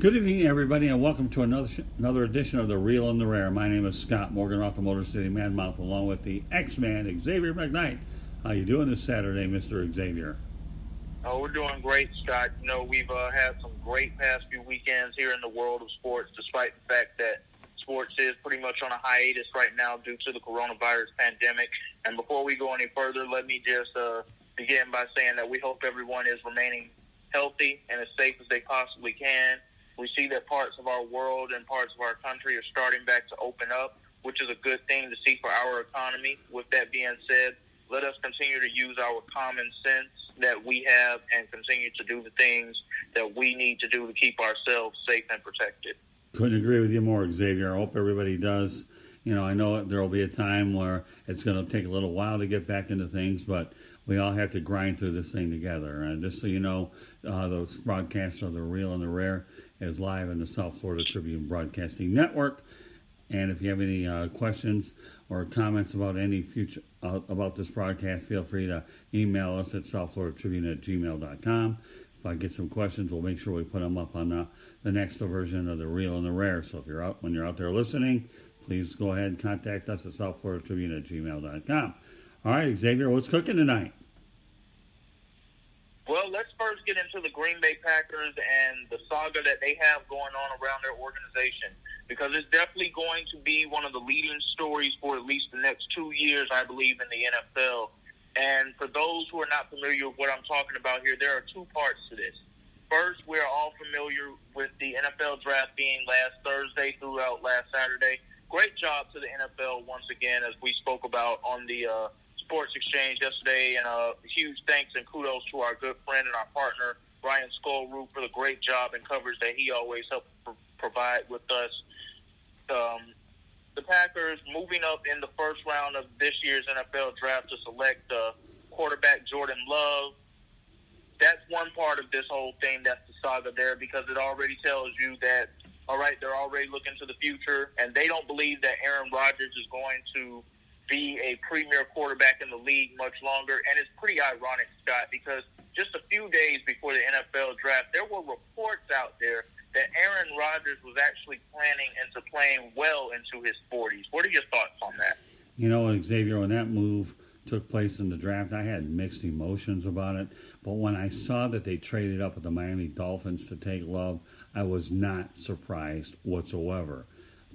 Good evening, everybody, and welcome to another edition of The Real and the Rare. My name is Scott Morgan, off the Motor City Man Mouth, along with the X-Man, Xavier McKnight. How you doing this Saturday, Mr. Xavier? Oh, we're doing great, Scott. You know, we've had some great past few weekends here in the world of sports, despite the fact that sports is pretty much on a hiatus right now due to the coronavirus pandemic. And before we go any further, let me just begin by saying that we hope everyone is remaining healthy and as safe as they possibly can. We see that parts of our world and parts of our country are starting back to open up, which is a good thing to see for our economy. With that being said, let us continue to use our common sense that we have and continue to do the things that we need to do to keep ourselves safe and protected. Couldn't agree with you more, Xavier. I hope everybody does. You know, I know there will be a time where it's going to take a little while to get back into things, but we all have to grind through this thing together. And just so you know, the broadcast of The Real and the Rare is live in the South Florida Tribune Broadcasting Network. And if you have any questions or comments about any future about this broadcast, feel free to email us at southfloridatribune@gmail.com. If I get some questions, we'll make sure we put them up on the next version of The Real and the Rare. So if when you're out there listening, please go ahead and contact us at southfloridatribune@gmail.com. All right, Xavier, what's cooking tonight? Well, let's first get into the Green Bay Packers and the saga that they have going on around their organization, because it's definitely going to be one of the leading stories for at least the next 2 years, I believe, in the NFL. And for those who are not familiar with what I'm talking about here, there are two parts to this. First, we're all familiar with the NFL draft being last Thursday throughout last Saturday. Great job to the NFL once again, as we spoke about on the Sports Exchange yesterday, and huge thanks and kudos to our good friend and our partner, Ryan Skolroot, for the great job and coverage that he always helps provide with us. The Packers moving up in the first round of this year's NFL draft to select quarterback Jordan Love. That's one part of this whole thing. That's the saga there, because it already tells you that, all right, they're already looking to the future, and they don't believe that Aaron Rodgers is going to be a premier quarterback in the league much longer. And it's pretty ironic, Scott, because just a few days before the NFL draft, there were reports out there that Aaron Rodgers was actually planning into playing well into his 40s. What are your thoughts on that? You know, Xavier, when that move took place in the draft, I had mixed emotions about it. But when I saw that they traded up with the Miami Dolphins to take Love, I was not surprised whatsoever.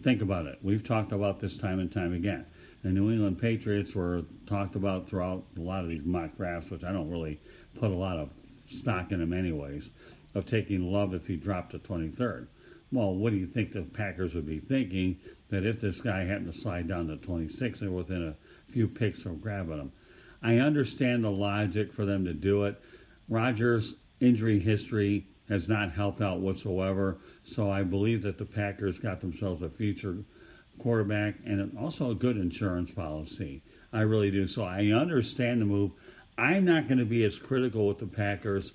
Think about it. We've talked about this time and time again. The New England Patriots were talked about throughout a lot of these mock drafts, which I don't really put a lot of stock in them anyways, of taking Love if he dropped to 23rd. Well, what do you think the Packers would be thinking that if this guy happened to slide down to 26, they're within a few picks from grabbing him? I understand the logic for them to do it. Rodgers' injury history has not helped out whatsoever, so I believe that the Packers got themselves a future quarterback and also a good insurance policy. I really do. So I understand the move. I'm not going to be as critical with the Packers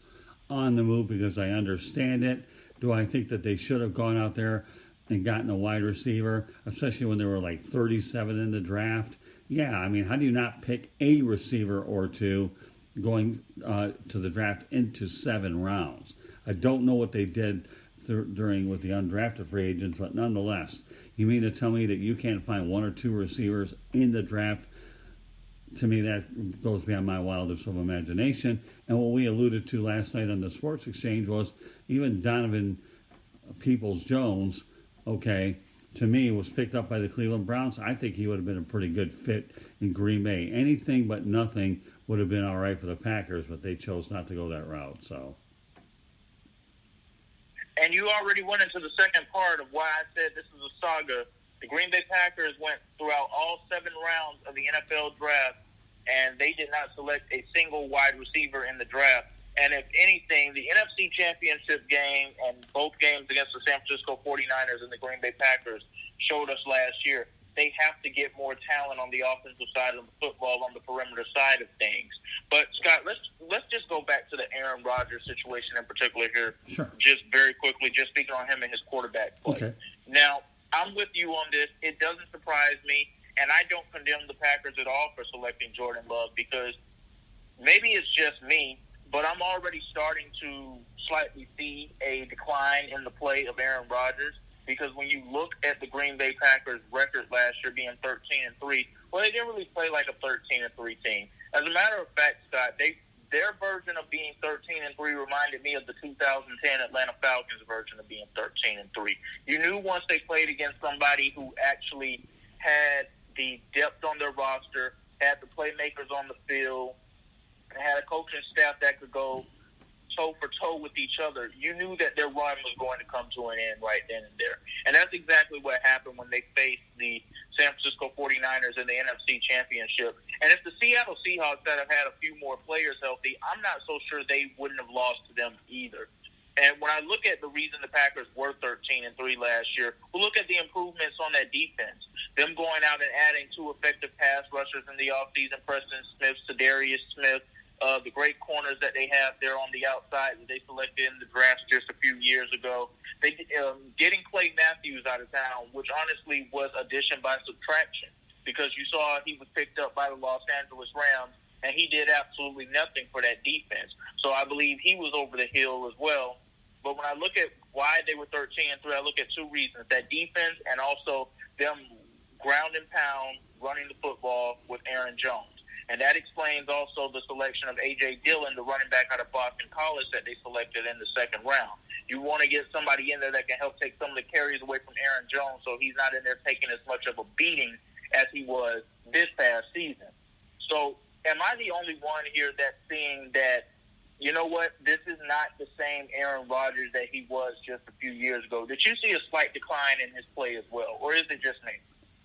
on the move because I understand it. Do I think that they should have gone out there and gotten a wide receiver, especially when they were like 37 in the draft? Yeah, I mean, how do you not pick a receiver or two going to the draft into 7 rounds? I don't know what they did during with the undrafted free agents, but nonetheless, you mean to tell me that you can't find 1 or 2 receivers in the draft? To me, that goes beyond my wildest of imagination. And what we alluded to last night on the Sports Exchange was even Donovan Peoples-Jones, okay, to me was picked up by the Cleveland Browns. I think he would have been a pretty good fit in Green Bay. Anything but nothing would have been all right for the Packers, but they chose not to go that route. So. And you already went into the second part of why I said this is a saga. The Green Bay Packers went throughout all 7 rounds of the NFL draft, and they did not select a single wide receiver in the draft. And if anything, the NFC Championship game and both games against the San Francisco 49ers and the Green Bay Packers showed us last year they have to get more talent on the offensive side of the football, on the perimeter side of things. But, Scott, let's just go back to the Aaron Rodgers situation in particular here. Sure. Just very quickly, just speaking on him and his quarterback play. Okay. Now, I'm with you on this. It doesn't surprise me, and I don't condemn the Packers at all for selecting Jordan Love, because maybe it's just me, but I'm already starting to slightly see a decline in the play of Aaron Rodgers, because when you look at the Green Bay Packers' record last year being 13-3, well, they didn't really play like a 13-3 team. As a matter of fact, Scott, their version of being 13-3 reminded me of the 2010 Atlanta Falcons version of being 13-3. You knew once they played against somebody who actually had the depth on their roster, had the playmakers on the field, had a coaching staff that could go toe for toe with each other, you knew that their run was going to come to an end right then and there. And that's exactly what happened when they faced the San Francisco 49ers in the NFC Championship. And if the Seattle Seahawks had had a few more players healthy, I'm not so sure they wouldn't have lost to them either. And when I look at the reason the Packers were 13-3 last year, we'll look at the improvements on that defense. Them going out and adding 2 effective pass rushers in the offseason, Preston Smith, Sedarius Smith, the great corners that they have there on the outside that they selected in the draft just a few years ago. They getting Clay Matthews out of town, which honestly was addition by subtraction, because you saw he was picked up by the Los Angeles Rams, and he did absolutely nothing for that defense. So I believe he was over the hill as well. But when I look at why they were 13-3, I look at 2 reasons: that defense and also them ground and pound running the football with Aaron Jones. And that explains also the selection of A.J. Dillon, the running back out of Boston College that they selected in the second round. You want to get somebody in there that can help take some of the carries away from Aaron Jones, so he's not in there taking as much of a beating as he was this past season. So am I the only one here that's seeing that, you know what, this is not the same Aaron Rodgers that he was just a few years ago? Did you see a slight decline in his play as well, or is it just me?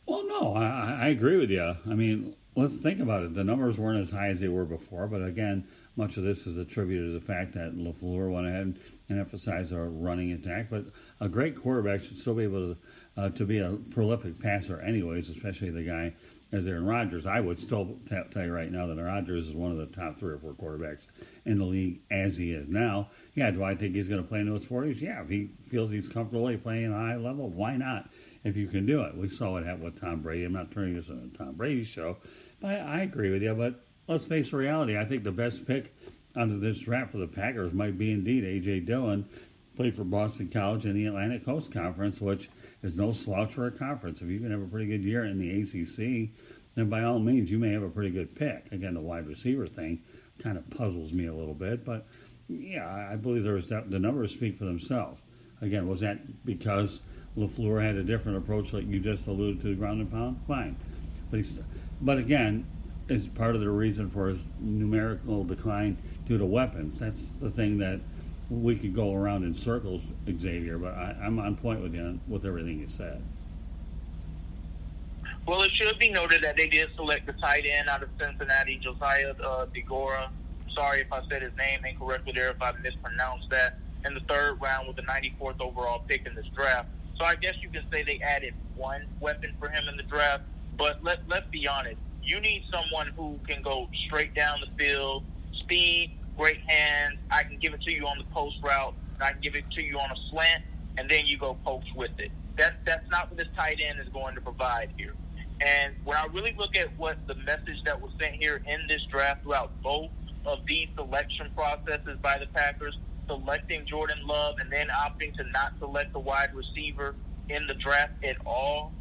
Well, no, I agree with you. I mean, let's think about it. The numbers weren't as high as they were before, but again, much of this is attributed to the fact that LaFleur went ahead and emphasized a running attack. But a great quarterback should still be able to be a prolific passer anyways, especially the guy as Aaron Rodgers. I would still tell you right now that Rodgers is one of the top 3 or 4 quarterbacks in the league as he is now. Yeah, do I think he's going to play into his 40s? Yeah, if he feels he's comfortable playing at a high level, why not? If you can do it. We saw what happened with Tom Brady. I'm not turning this into a Tom Brady show, but I agree with you. But let's face the reality. I think the best pick under this draft for the Packers might be indeed A.J. Dillon. Played for Boston College in the Atlantic Coast Conference, which is no slouch for a conference. If you can have a pretty good year in the ACC, then by all means you may have a pretty good pick. Again, the wide receiver thing kind of puzzles me a little bit, but yeah, I believe the numbers speak for themselves. Again, was that because LaFleur had a different approach like you just alluded to, ground and pound? Fine. But again, is part of the reason for his numerical decline due to weapons. That's the thing that we could go around in circles, Xavier, but I'm on point with you with everything you said. Well, it should be noted that they did select the tight end out of Cincinnati, Josiah DeGora. Sorry if I said his name incorrectly there, if I mispronounced that, in the 3rd round with the 94th overall pick in this draft. So I guess you can say they added 1 weapon for him in the draft. But let's be honest. You need someone who can go straight down the field, speed, great hands. I can give it to you on the post route, and I can give it to you on a slant, and then you go post with it. That's not what this tight end is going to provide here. And when I really look at what the message that was sent here in this draft throughout both of these selection processes by the Packers, selecting Jordan Love and then opting to not select the wide receiver in the draft at all,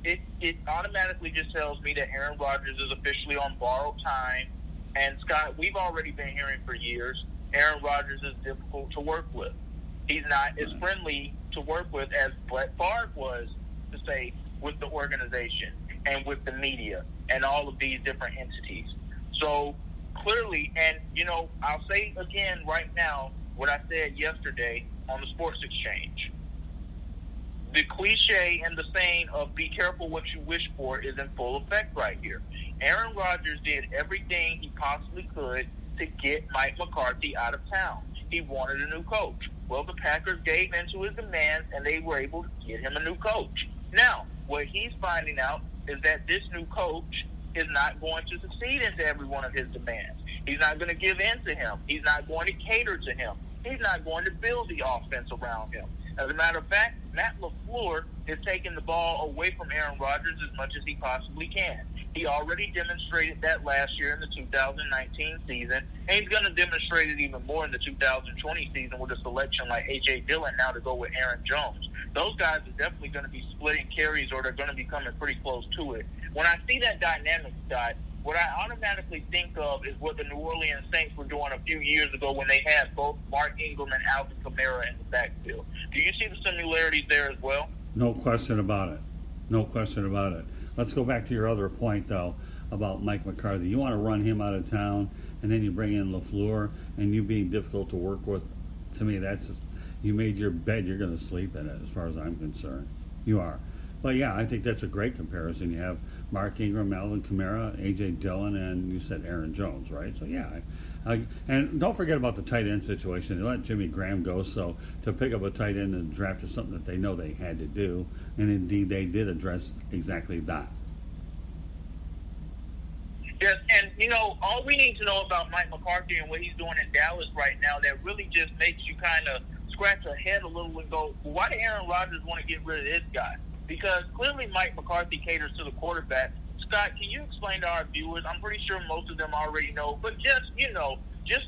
it automatically just tells me that Aaron Rodgers is officially on borrowed time. And, Scott, we've already been hearing for years, Aaron Rodgers is difficult to work with. He's not as friendly to work with as Brett Favre was, to say, with the organization and with the media and all of these different entities. So, clearly, and, I'll say again right now what I said yesterday on the Sports Exchange. The cliche and the saying of be careful what you wish for is in full effect right here. Aaron Rodgers did everything he possibly could to get Mike McCarthy out of town. He wanted a new coach. Well, the Packers gave in to his demands, and they were able to get him a new coach. Now, what he's finding out is that this new coach is not going to succeed into every one of his demands. He's not going to give in to him. He's not going to cater to him. He's not going to build the offense around him. As a matter of fact, Matt LaFleur is taking the ball away from Aaron Rodgers as much as he possibly can. He already demonstrated that last year in the 2019 season, and he's going to demonstrate it even more in the 2020 season with a selection like A.J. Dillon now to go with Aaron Jones. Those guys are definitely going to be splitting carries, or they're going to be coming pretty close to it. When I see that dynamic, Scott, what I automatically think of is what the New Orleans Saints were doing a few years ago when they had both Mark Ingram and Alvin Kamara in the backfield. Do you see the similarities there as well? No question about it. No question about it. Let's go back to your other point, though, about Mike McCarthy. You want to run him out of town, and then you bring in LaFleur, and you being difficult to work with. To me, that's just, you made your bed, you're going to sleep in it, as far as I'm concerned. You are. But, yeah, I think that's a great comparison. You have Mark Ingram, Alvin Kamara, A.J. Dillon, and you said Aaron Jones, right? So, yeah. And don't forget about the tight end situation. They let Jimmy Graham go, so to pick up a tight end and draft is something that they know they had to do. And, indeed, they did address exactly that. Yes, and, all we need to know about Mike McCarthy and what he's doing in Dallas right now, that really just makes you kind of scratch your head a little and go, well, why did Aaron Rodgers want to get rid of this guy? Because clearly Mike McCarthy caters to the quarterback. Scott, can you explain to our viewers? I'm pretty sure most of them already know, but just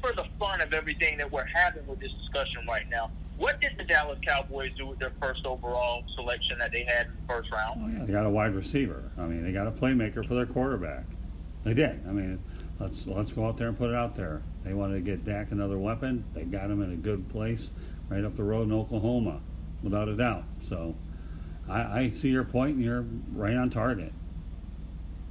for the fun of everything that we're having with this discussion right now, what did the Dallas Cowboys do with their first overall selection that they had in the first round? Oh, yeah, they got a wide receiver. I mean, they got a playmaker for their quarterback. They did. I mean, let's go out there and put it out there. They wanted to get Dak another weapon. They got him in a good place right up the road in Oklahoma, without a doubt. So I see your point, and you're right on target.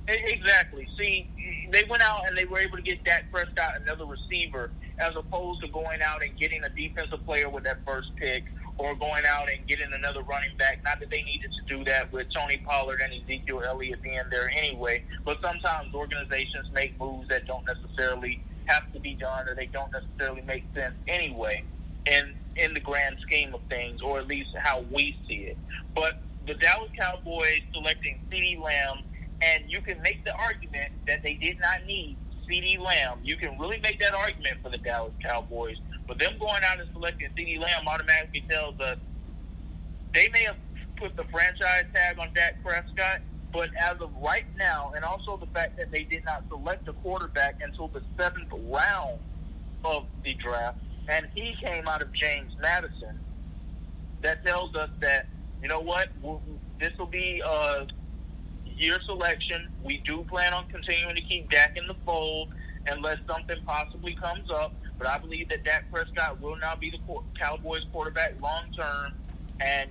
Exactly. See, they went out and they were able to get Dak Prescott another receiver, as opposed to going out and getting a defensive player with that first pick, or going out and getting another running back. Not that they needed to do that with Tony Pollard and Ezekiel Elliott being there anyway, but sometimes organizations make moves that don't necessarily have to be done, or they don't necessarily make sense anyway in the grand scheme of things, or at least how we see it. But the Dallas Cowboys selecting CeeDee Lamb, and you can make the argument that they did not need CeeDee Lamb. You can really make that argument for the Dallas Cowboys. But them going out and selecting CeeDee Lamb automatically tells us they may have put the franchise tag on Dak Prescott, but as of right now, and also the fact that they did not select a quarterback until the 7th round of the draft, and he came out of James Madison, that tells us that, you know what, this will be a year selection. We do plan on continuing to keep Dak in the fold unless something possibly comes up. But I believe that Dak Prescott will now be the Cowboys quarterback long term. And,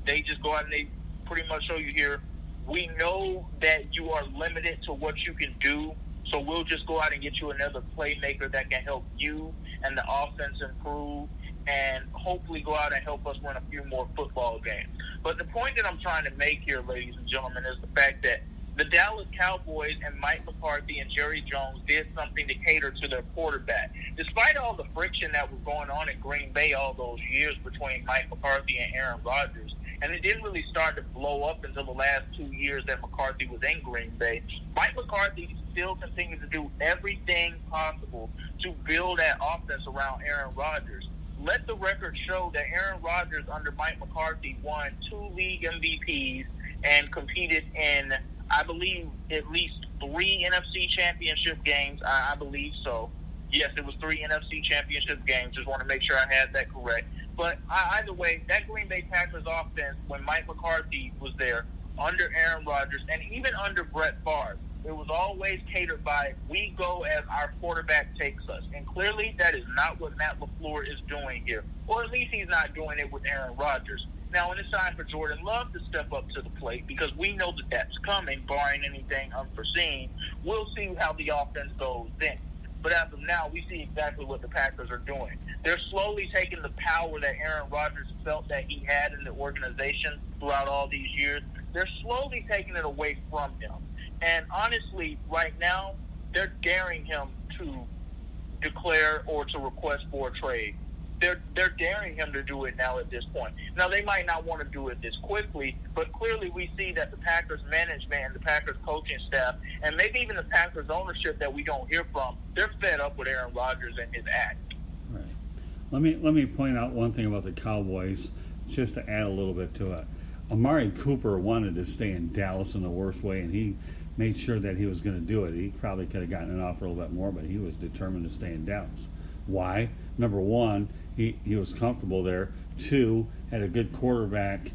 they just go out and they pretty much show you here, we know that you are limited to what you can do, so we'll just go out and get you another playmaker that can help you and the offense improve, and hopefully go out and help us win a few more football games. But the point that I'm trying to make here, ladies and gentlemen, is the fact that the Dallas Cowboys and Mike McCarthy and Jerry Jones did something to cater to their quarterback. Despite all the friction that was going on in Green Bay all those years between Mike McCarthy and Aaron Rodgers, and it didn't really start to blow up until the last 2 years that McCarthy was in Green Bay, Mike McCarthy still continues to do everything possible to build that offense around Aaron Rodgers. Let the record show that Aaron Rodgers under Mike McCarthy won 2 league MVPs and competed in, I believe, at least 3 NFC championship games. I believe so. Yes, it was 3 NFC championship games. Just want to make sure I had that correct. But either way, that Green Bay Packers offense, when Mike McCarthy was there, under Aaron Rodgers, and even under Brett Favre, it was always catered by, we go as our quarterback takes us. And clearly that is not what Matt LaFleur is doing here. Or at least he's not doing it with Aaron Rodgers. Now, when it's time for Jordan Love to step up to the plate, because we know that that's coming, barring anything unforeseen, we'll see how the offense goes then. But as of now, we see exactly what the Packers are doing. They're slowly taking the power that Aaron Rodgers felt that he had in the organization throughout all these years. They're slowly taking it away from him. And honestly, right now, they're daring him to declare or to request for a trade. They're daring him to do it now at this point. Now, they might not want to do it this quickly, but clearly we see that the Packers management and the Packers coaching staff, and maybe even the Packers ownership that we don't hear from, they're fed up with Aaron Rodgers and his act. Right. Let me point out one thing about the Cowboys, just to add a little bit to it. Amari Cooper wanted to stay in Dallas in the worst way, and he made sure that he was going to do it. He probably could have gotten it off a little bit more, but he was determined to stay in Dallas. Why? Number one, he was comfortable there. Two, had a good quarterback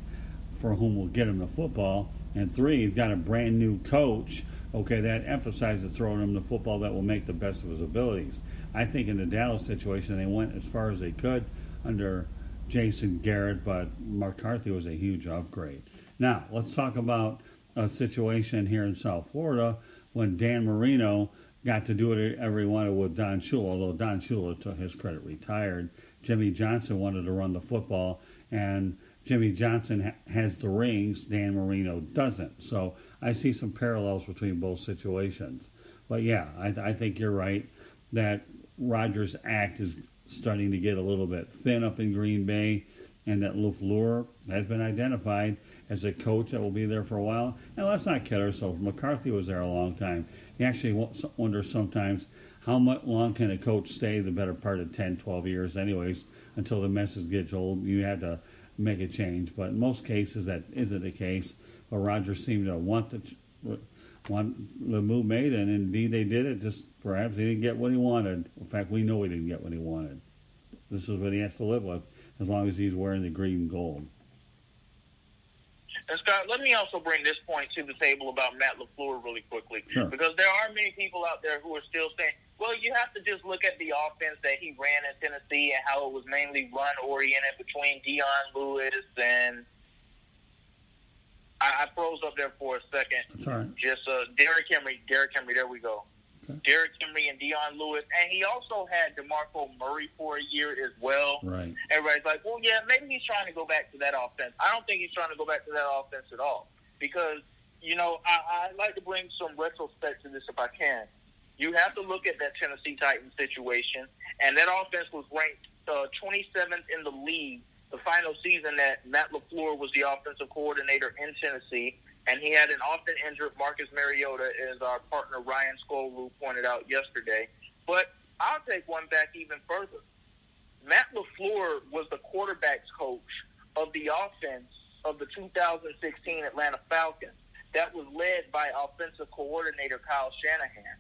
for whom will get him the football. And three, he's got a brand new coach, okay, that emphasizes throwing him the football that will make the best of his abilities. I think in the Dallas situation, they went as far as they could under Jason Garrett, but McCarthy was a huge upgrade. Now, let's talk about a situation here in South Florida when Dan Marino got to do whatever he wanted with Don Shula, although Don Shula, to his credit, retired. Jimmy Johnson wanted to run the football, and Jimmy Johnson has the rings, Dan Marino doesn't. So I see some parallels between both situations. But yeah, I think you're right that Rodgers' act is starting to get a little bit thin up in Green Bay, and that LaFleur has been identified as a coach that will be there for a while. And let's not kid ourselves. McCarthy was there a long time. You actually wonder sometimes how long can a coach stay, the better part of 10, 12 years anyways, until the message gets old. You have to make a change. But in most cases, that isn't the case. But Rodgers seemed to want the move made, and indeed they did it. Just perhaps he didn't get what he wanted. In fact, we know he didn't get what he wanted. This is what he has to live with as long as he's wearing the green and gold. And Scott, let me also bring this point to the table about Matt LaFleur really quickly. Sure. Because there are many people out there who are still saying, well, you have to just look at the offense that he ran in Tennessee and how it was mainly run-oriented between Dion Lewis and I froze up there for a second. That's all right. Just Derrick Henry, there we go. Okay. Derrick Henry and Dion Lewis. And he also had DeMarco Murray for a year as well. Right. Everybody's like, well, yeah, maybe he's trying to go back to that offense. I don't think he's trying to go back to that offense at all. Because, I like to bring some retrospect to this if I can. You have to look at that Tennessee Titans situation. And that offense was ranked 27th in the league the final season that Matt LaFleur was the offensive coordinator in Tennessee, and he had an often injured Marcus Mariota, as our partner Ryan Skolru pointed out yesterday. But I'll take one back even further. Matt LaFleur was the quarterback's coach of the offense of the 2016 Atlanta Falcons that was led by offensive coordinator Kyle Shanahan.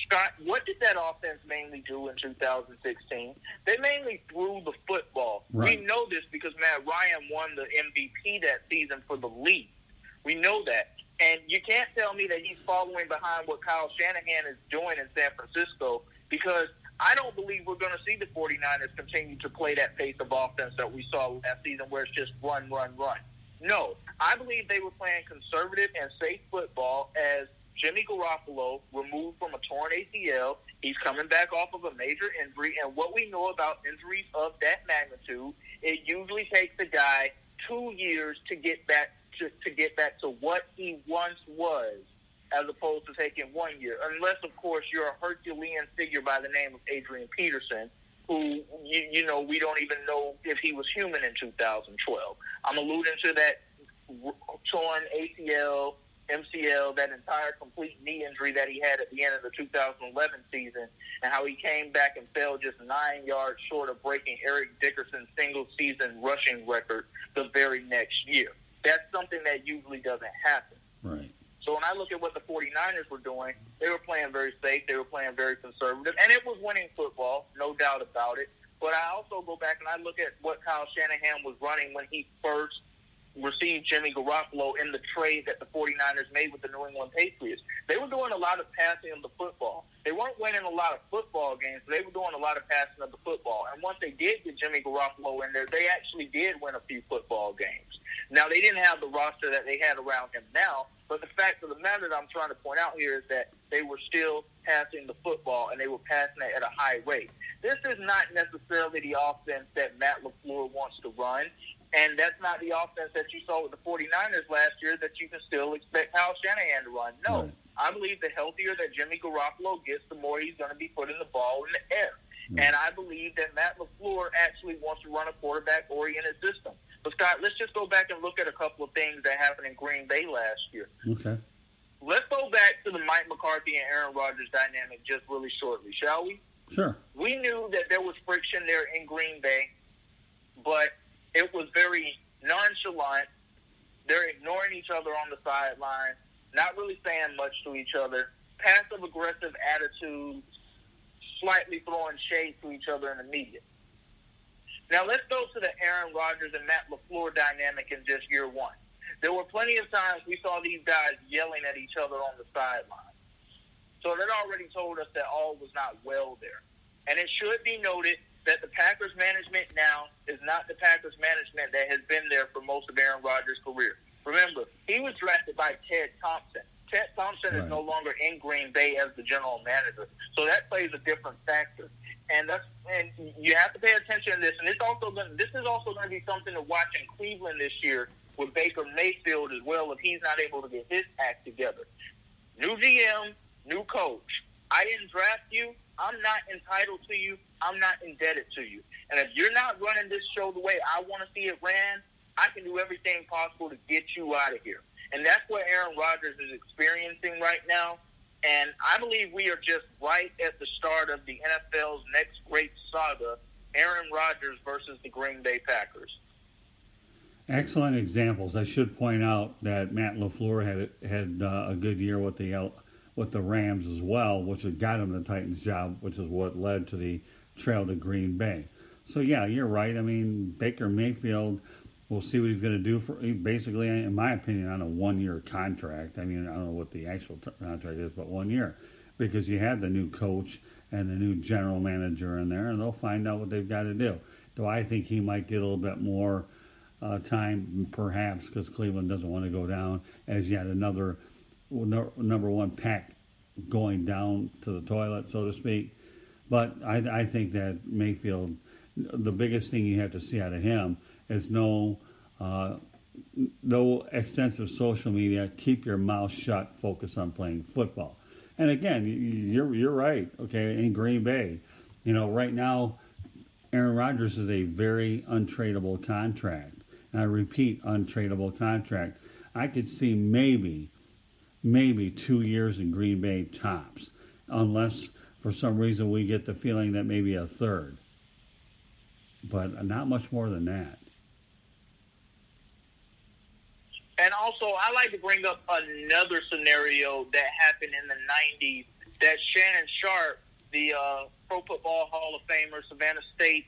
Scott, what did that offense mainly do in 2016? They mainly threw the football. Right. We know this because Matt Ryan won the MVP that season for the league. We know that. And you can't tell me that he's following behind what Kyle Shanahan is doing in San Francisco, because I don't believe we're going to see the 49ers continue to play that pace of offense that we saw last season where it's just run, run, run. No, I believe they were playing conservative and safe football as Jimmy Garoppolo removed from a torn ACL. He's coming back off of a major injury, and what we know about injuries of that magnitude, it usually takes a guy 2 years to get back to what he once was, as opposed to taking 1 year. Unless, of course, you're a Herculean figure by the name of Adrian Peterson, who, we don't even know if he was human in 2012. I'm alluding to that torn ACL, MCL, that entire complete knee injury that he had at the end of the 2011 season, and how he came back and fell just 9 yards short of breaking Eric Dickerson's single-season rushing record the very next year. That's something that usually doesn't happen. Right. So when I look at what the 49ers were doing, they were playing very safe, they were playing very conservative, and it was winning football, no doubt about it. But I also go back and I look at what Kyle Shanahan was running when he first received Jimmy Garoppolo in the trade that the 49ers made with the New England Patriots. They were doing a lot of passing of the football. They weren't winning a lot of football games, but they were doing a lot of passing of the football. And once they did get Jimmy Garoppolo in there, they actually did win a few football games. Now, they didn't have the roster that they had around him now, but the fact of the matter that I'm trying to point out here is that they were still passing the football, and they were passing it at a high rate. This is not necessarily the offense that Matt LaFleur wants to run. And that's not the offense that you saw with the 49ers last year that you can still expect Kyle Shanahan to run. No, Right. I believe the healthier that Jimmy Garoppolo gets, the more he's going to be putting the ball in the air. And I believe that Matt LaFleur actually wants to run a quarterback-oriented system. But, Scott, let's just go back and look at a couple of things that happened in Green Bay last year. Okay. Let's go back to the Mike McCarthy and Aaron Rodgers dynamic just really shortly, shall we? Sure. We knew that there was friction there in Green Bay, but it was very nonchalant. They're ignoring each other on the sideline. not really saying much to each other, passive-aggressive attitudes, slightly throwing shade to each other in the media. Now let's go to the Aaron Rodgers and Matt LaFleur dynamic in just year one. There were plenty of times we saw these guys yelling at each other on the sideline. So that already told us that all was not well there. And it should be noted that the Packers management now is not the Packers management that has been there for most of Aaron Rodgers' career. Remember, he was drafted by Ted Thompson. Ted Thompson is no longer in Green Bay as the general manager. So that plays a different factor. And you have to pay attention to this. And this is also going to be something to watch in Cleveland this year with Baker Mayfield as well, if he's not able to get his act together. New GM, new coach. I didn't draft you. I'm not entitled to you. I'm not indebted to you. And if you're not running this show the way I want to see it ran, I can do everything possible to get you out of here. And that's what Aaron Rodgers is experiencing right now. And I believe we are just right at the start of the NFL's next great saga, Aaron Rodgers versus the Green Bay Packers. Excellent examples. I should point out that Matt LaFleur had a good year with the Rams as well, which had got him the Titans job, which is what led to the trail to Green Bay. So, yeah, you're right. I mean, Baker Mayfield, we'll see what he's going to do for, basically, in my opinion, on a one-year contract. I mean, I don't know what the actual contract is, but 1 year. Because you have the new coach and the new general manager in there, and they'll find out what they've got to do. Do I think he might get a little bit more time, perhaps, because Cleveland doesn't want to go down as yet another number one pack going down to the toilet, so to speak. But I think that Mayfield, the biggest thing you have to see out of him is no extensive social media. Keep your mouth shut. Focus on playing football. And again, you're right. Okay, in Green Bay, right now, Aaron Rodgers is a very untradeable contract. And I repeat, untradeable contract. I could see maybe 2 years in Green Bay tops, unless for some reason we get the feeling that maybe a third. But not much more than that. And also, I like to bring up another scenario that happened in the 90s that Shannon Sharp, the Pro Football Hall of Famer, Savannah State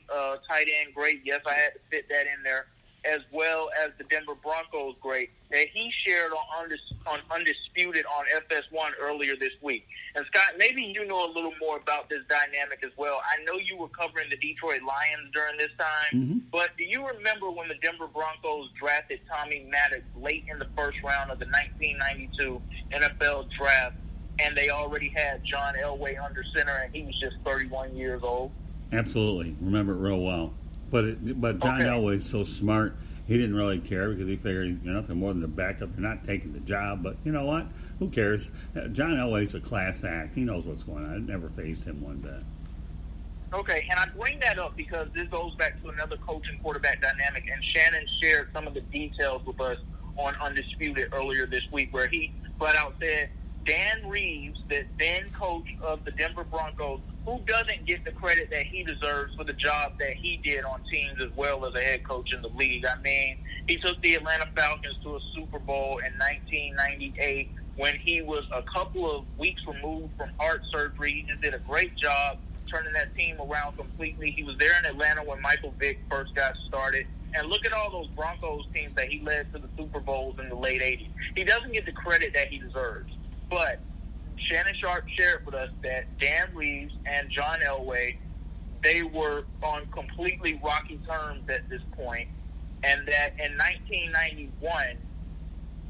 tight end great, yes, I had to fit that in there, as well as the Denver Broncos great, that he shared on Undisputed on FS1 earlier this week. And Scott, maybe you know a little more about this dynamic as well. I know you were covering the Detroit Lions during this time, but do you remember when the Denver Broncos drafted Tommy Maddox late in the first round of the 1992 NFL draft, and they already had John Elway under center, and he was just 31 years old? Absolutely. Remember it real well. But John Elway's so smart, he didn't really care because he figured you're nothing more than a backup. You're not taking the job. But you know what? Who cares? John Elway's a class act. He knows what's going on. It never fazed him one bit. Okay, and I bring that up because this goes back to another coach and quarterback dynamic, and Shannon shared some of the details with us on Undisputed earlier this week, where he flat out said Dan Reeves, the then coach of the Denver Broncos, who doesn't get the credit that he deserves for the job that he did on teams as well as a head coach in the league. I mean, he took the Atlanta Falcons to a Super Bowl in 1998 when he was a couple of weeks removed from heart surgery. He just did a great job turning that team around completely. He was there in Atlanta when Michael Vick first got started. And look at all those Broncos teams that he led to the Super Bowls in the late 80s. He doesn't get the credit that he deserves. But Shannon Sharp shared with us that Dan Reeves and John Elway, they were on completely rocky terms at this point, and that in 1991,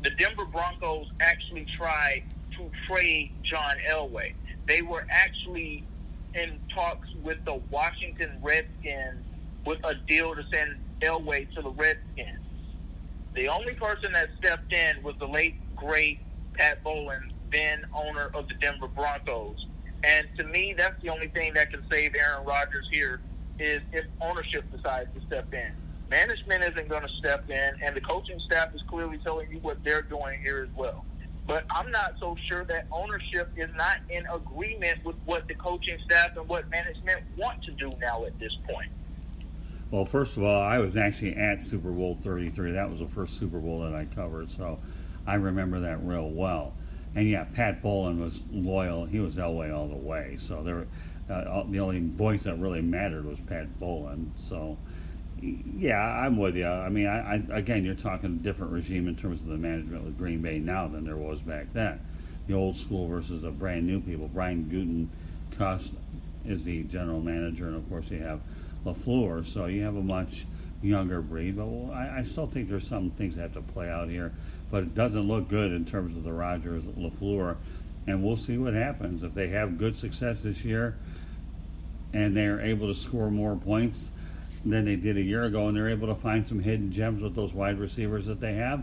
the Denver Broncos actually tried to trade John Elway. They were actually in talks with the Washington Redskins with a deal to send Elway to the Redskins. The only person that stepped in was the late, great Pat Bowlen, then owner of the Denver Broncos. And to me, that's the only thing that can save Aaron Rodgers here is if ownership decides to step in. Management isn't going to step in, and the coaching staff is clearly telling you what they're doing here as well. But I'm not so sure that ownership is not in agreement with what the coaching staff and what management want to do now at this point. Well, first of all, I was actually at Super Bowl 33. That was the first Super Bowl that I covered, so I remember that real well. And yeah, Pat Bowlen was loyal. He was Elway all the way. So the only voice that really mattered was Pat Bowlen. So yeah, I'm with you. I mean, I again, you're talking a different regime in terms of the management with Green Bay now than there was back then. The old school versus the brand new people. Brian Gutekunst is the general manager, and of course you have LaFleur. So you have a much younger breed. But I still think there's some things that have to play out here. But it doesn't look good in terms of the Rodgers LaFleur, and we'll see what happens if they have good success this year, and they're able to score more points than they did a year ago, and they're able to find some hidden gems with those wide receivers that they have,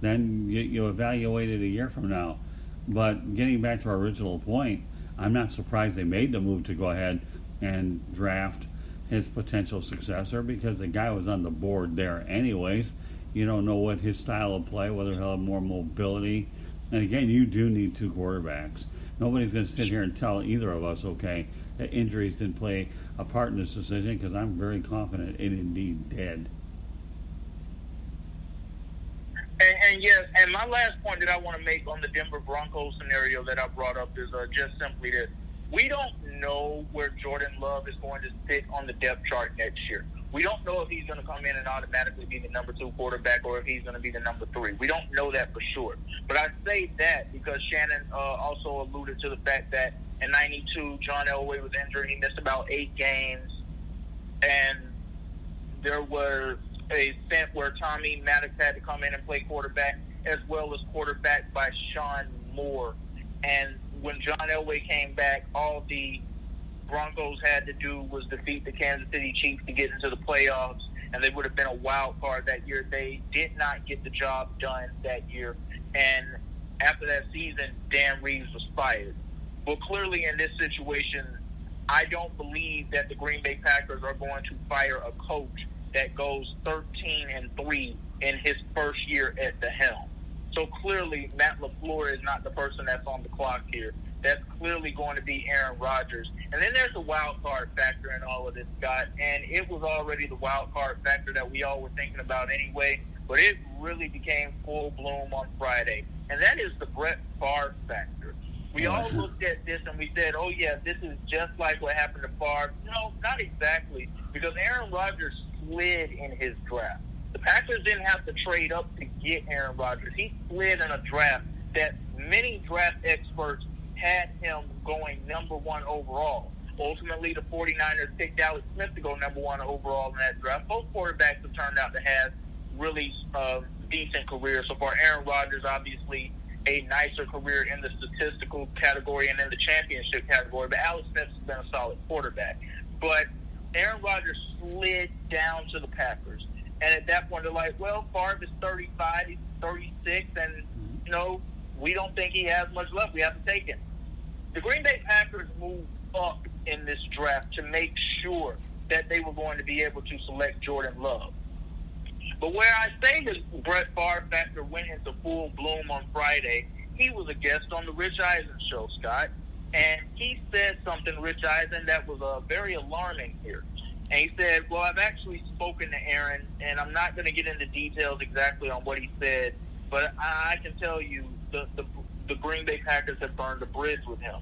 then you evaluate it a year from now. But getting back to our original point, I'm not surprised they made the move to go ahead and draft his potential successor, because the guy was on the board there anyways. You don't know what his style of play, whether he'll have more mobility. And again, you do need two quarterbacks. Nobody's going to sit here and tell either of us, okay, that injuries didn't play a part in this decision, because I'm very confident it indeed did. And yes, and my last point that I want to make on the Denver Broncos scenario that I brought up is just simply this. We don't know where Jordan Love is going to sit on the depth chart next year. We don't know if he's going to come in and automatically be the number 2 quarterback or if he's going to be the number 3. We don't know that for sure. But I say that because Shannon also alluded to the fact that in 92, John Elway was injured. He missed about 8 games. And there was a stint where Tommy Maddox had to come in and play quarterback, as well as quarterback by Sean Moore. And when John Elway came back, all the Broncos had to do was defeat the Kansas City Chiefs to get into the playoffs, and they would have been a wild card that year. They did not get the job done that year, and after that season, Dan Reeves was fired. But clearly in this situation, I don't believe that the Green Bay Packers are going to fire a coach that goes 13-3 in his first year at the helm. So clearly, Matt LaFleur is not the person that's on the clock here. That's clearly going to be Aaron Rodgers. And then there's the wild card factor in all of this, Scott. And it was already the wild card factor that we all were thinking about anyway. But it really became full bloom on Friday. And that is the Brett Favre factor. We all looked at this and we said, oh, yeah, this is just like what happened to Favre. No, not exactly. Because Aaron Rodgers slid in his draft. The Packers didn't have to trade up to get Aaron Rodgers. He slid in a draft that many draft experts had him going number 1 overall. Ultimately, the 49ers picked Alex Smith to go number 1 overall in that draft. Both quarterbacks have turned out to have really decent careers so far. Aaron Rodgers, obviously, a nicer career in the statistical category and in the championship category, but Alex Smith has been a solid quarterback. But Aaron Rodgers slid down to the Packers. And at that point, they're like, well, Favre is 35, he's 36, and, we don't think he has much left. We have to take him. The Green Bay Packers moved up in this draft to make sure that they were going to be able to select Jordan Love. But where I say the Brett Favre factor went into full bloom on Friday, he was a guest on the Rich Eisen show, Scott, and he said something, Rich Eisen, that was very alarming here. And he said, well, I've actually spoken to Aaron, and I'm not going to get into details exactly on what he said, but I can tell you the Green Bay Packers have burned a bridge with him.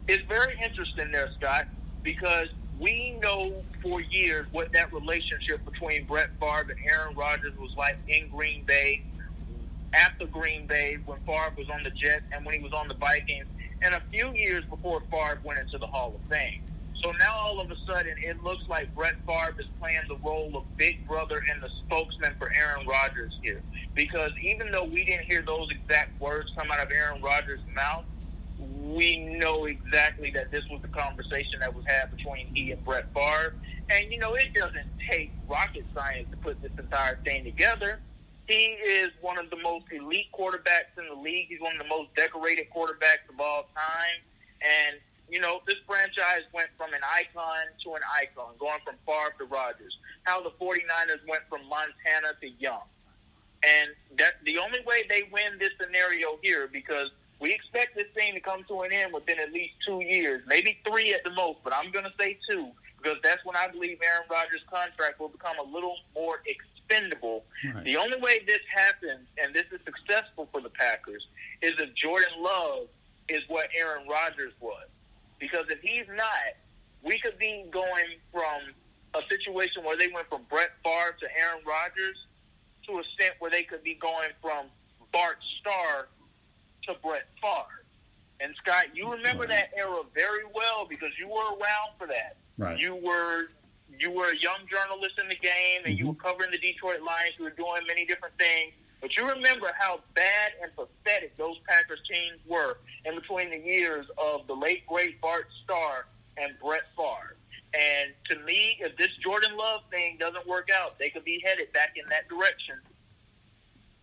It's very interesting there, Scott, because we know for years what that relationship between Brett Favre and Aaron Rodgers was like in Green Bay, after Green Bay, when Favre was on the Jets and when he was on the Vikings, and a few years before Favre went into the Hall of Fame. So now all of a sudden it looks like Brett Favre is playing the role of big brother and the spokesman for Aaron Rodgers here. Because even though we didn't hear those exact words come out of Aaron Rodgers' mouth, we know exactly that this was the conversation that was had between he and Brett Favre. And, it doesn't take rocket science to put this entire thing together. He is one of the most elite quarterbacks in the league. He's one of the most decorated quarterbacks of all time. And, this franchise went from an icon to an icon, going from Favre to Rodgers. How the 49ers went from Montana to Young. And that the only way they win this scenario here, because we expect this thing to come to an end within at least 2 years, maybe 3 at the most, but I'm going to say 2, because that's when I believe Aaron Rodgers' contract will become a little more expendable Right. The only way this happens, and this is successful for the Packers, is if Jordan Love is what Aaron Rodgers was. Because if he's not, we could be going from a situation where they went from Brett Favre to Aaron Rodgers to a stint where they could be going from Bart Starr to Brett Favre. And Scott, you remember that era very well because you were around for that. Right. You were a young journalist in the game, and you were covering the Detroit Lions. You were doing many different things. But you remember how bad and pathetic those Packers teams were in between the years of the late, great Bart Starr and Brett Favre. And to me, if this Jordan Love thing doesn't work out, they could be headed back in that direction.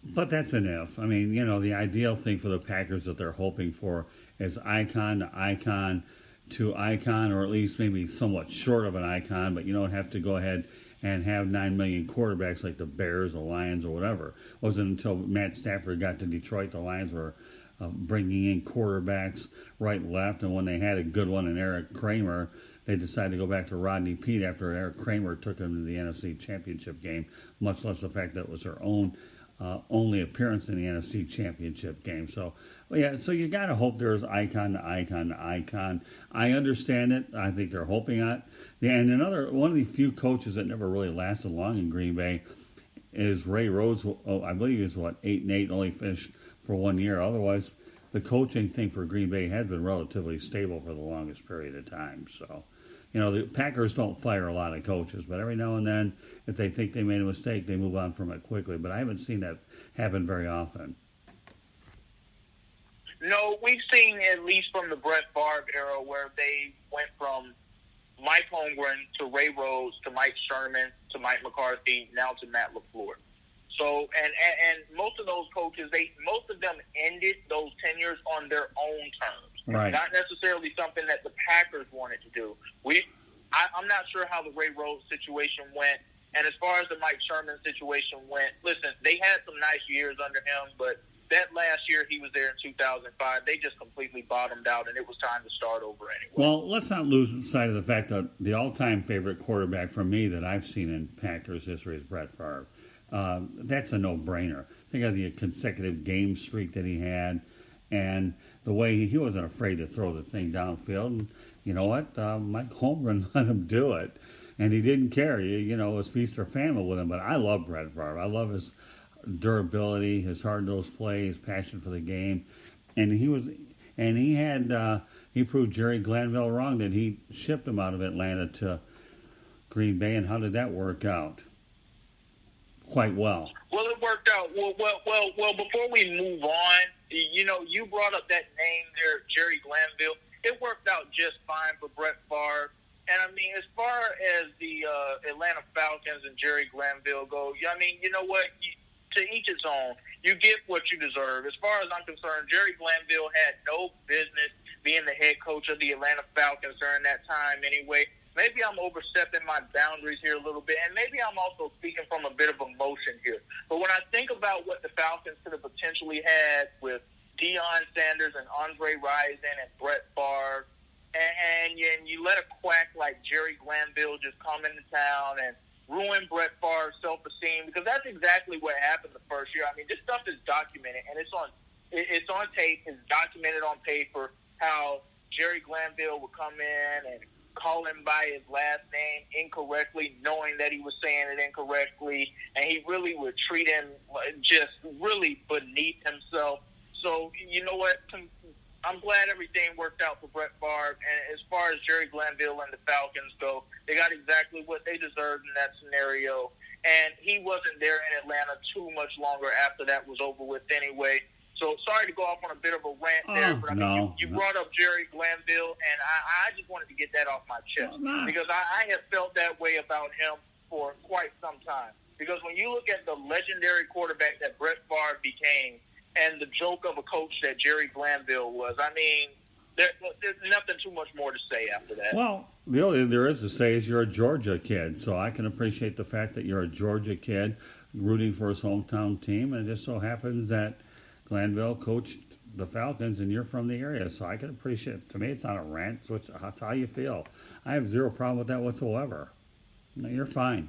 But that's an if. I mean, you know, the ideal thing for the Packers that they're hoping for is icon to icon to icon, or at least maybe somewhat short of an icon, but you don't have to go ahead and have 9 million quarterbacks like the Bears, the Lions, or whatever. It wasn't until Matt Stafford got to Detroit, the Lions were bringing in quarterbacks right and left, and when they had a good one in Eric Kramer, they decided to go back to Rodney Peete after Eric Kramer took them to the NFC Championship game, much less the fact that it was their own only appearance in the NFC Championship game. So, well, yeah, so you got to hope there's icon to icon to icon. I understand it. I think they're hoping on it. Yeah, and one of the few coaches that never really lasted long in Green Bay is Ray Rhodes. I believe he's 8-8, only finished for 1 year. Otherwise, the coaching thing for Green Bay has been relatively stable for the longest period of time. So, you know, the Packers don't fire a lot of coaches, but every now and then, if they think they made a mistake, they move on from it quickly. But I haven't seen that happen very often. No, we've seen, at least from the Brett Favre era, where they went from Mike Holmgren to Ray Rhodes to Mike Sherman to Mike McCarthy, now to Matt LaFleur. So, and most of those coaches, most of them ended those tenures on their own terms. Right. Not necessarily something that the Packers wanted to do. I'm not sure how the Ray Rhodes situation went. And as far as the Mike Sherman situation went, listen, they had some nice years under him, but that last year he was there in 2005, they just completely bottomed out, and it was time to start over anyway. Well, let's not lose sight of the fact that the all-time favorite quarterback for me that I've seen in Packers history is Brett Favre. That's a no-brainer. Think of the consecutive game streak that he had, and the way he wasn't afraid to throw the thing downfield. And you know what? Mike Holmgren let him do it, and he didn't care. You know, it was feast or famine with him. But I love Brett Favre. I love his durability, his hard-nosed play, his passion for the game, and he proved Jerry Glanville wrong that he shipped him out of Atlanta to Green Bay. And how did that work out? Quite well. Well, it worked out. Well, before we move on, you know, you brought up that name there, Jerry Glanville. It worked out just fine for Brett Favre. And, I mean, as far as the Atlanta Falcons and Jerry Glanville go, I mean, you know what? To each its own. You get what you deserve. As far as I'm concerned, Jerry Glanville had no business being the head coach of the Atlanta Falcons during that time anyway. Maybe I'm overstepping my boundaries here a little bit, and maybe I'm also speaking from a bit of emotion here. But when I think about what the Falcons could have potentially had with Deion Sanders and Andre Rison and Brett Favre, and you let a quack like Jerry Glanville just come into town and ruin Brett Favre's self-esteem, because that's exactly what happened the first year. I mean, this stuff is documented, and it's on tape, it's documented on paper, how Jerry Glanville would come in and call him by his last name incorrectly, knowing that he was saying it incorrectly, and he really would treat him just really beneath himself. So, you know what? I'm glad everything worked out for Brett Favre. And as far as Jerry Glanville and the Falcons go, they got exactly what they deserved in that scenario. And he wasn't there in Atlanta too much longer after that was over with anyway. So sorry to go off on a bit of a rant there, but I mean, you brought up Jerry Glanville, and I just wanted to get that off my chest because I have felt that way about him for quite some time. Because when you look at the legendary quarterback that Brett Favre became and the joke of a coach that Jerry Glanville was, I mean, there's nothing too much more to say after that. Well, the only thing there is to say is you're a Georgia kid, so I can appreciate the fact that you're a Georgia kid rooting for his hometown team, and it just so happens that Glanville coached the Falcons, and you're from the area, so I can appreciate it. To me, it's not a rant, so that's how you feel. I have zero problem with that whatsoever. No, you're fine.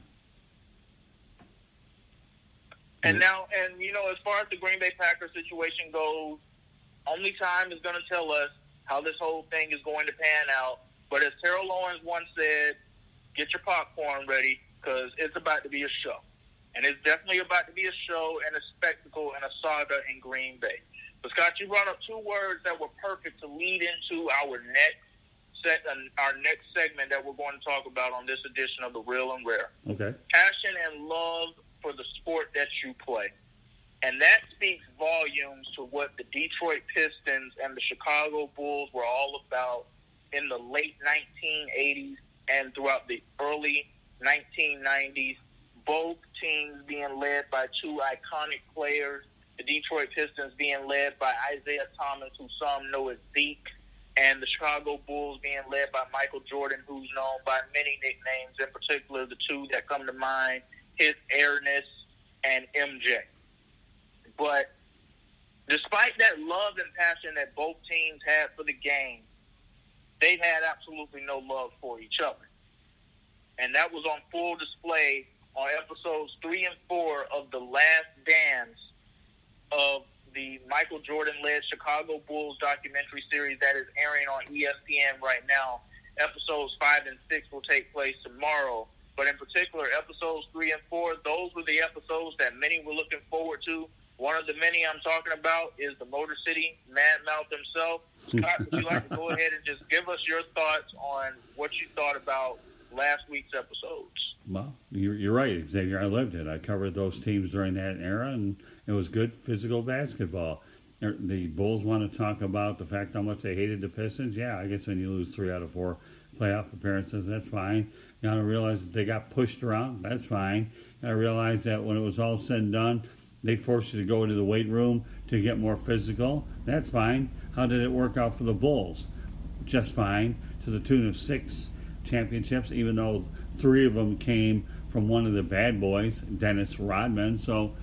And as far as the Green Bay Packers situation goes, only time is going to tell us how this whole thing is going to pan out. But as Terrell Owens once said, get your popcorn ready because it's about to be a show. And it's definitely about to be a show and a spectacle and a saga in Green Bay. But, Scott, you brought up two words that were perfect to lead into our next segment that we're going to talk about on this edition of The Real and Rare. Okay. Passion and love for the sport that you play. And that speaks volumes to what the Detroit Pistons and the Chicago Bulls were all about in the late 1980s and throughout the early 1990s. Both teams being led by two iconic players, the Detroit Pistons being led by Isaiah Thomas, who some know as Zeke, and the Chicago Bulls being led by Michael Jordan, who's known by many nicknames, in particular the two that come to mind, his airness and MJ. But despite that love and passion that both teams had for the game, they had absolutely no love for each other. And that was on full display on episodes 3 and 4 of The Last Dance of the Michael Jordan-led Chicago Bulls documentary series that is airing on ESPN right now. Episodes 5 and 6 will take place tomorrow. But in particular, episodes 3 and 4, those were the episodes that many were looking forward to. One of the many I'm talking about is the Motor City Mad Mouth himself. Scott, would you like to go ahead and just give us your thoughts on what you thought about last week's episodes? Well, you're right, Xavier. I lived it. I covered those teams during that era, and it was good physical basketball. The Bulls want to talk about the fact how much they hated the Pistons. Yeah, I guess when you lose 3 out of 4 playoff appearances, that's fine. You got to realize that they got pushed around. That's fine. I realized that when it was all said and done, they forced you to go into the weight room to get more physical. That's fine. How did it work out for the Bulls? Just fine, to the tune of 6 championships, even though 3 of them came from one of the bad boys, Dennis Rodman. So,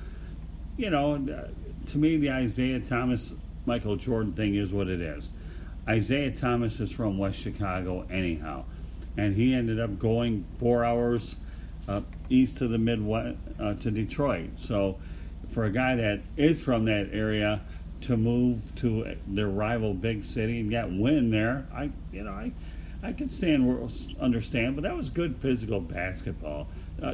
to me, the Isaiah Thomas, Michael Jordan thing is what it is. Isaiah Thomas is from West Chicago anyhow, and he ended up going 4 hours east of the Midwest to Detroit. So for a guy that is from that area to move to their rival big city and get win there, I can understand, but that was good physical basketball.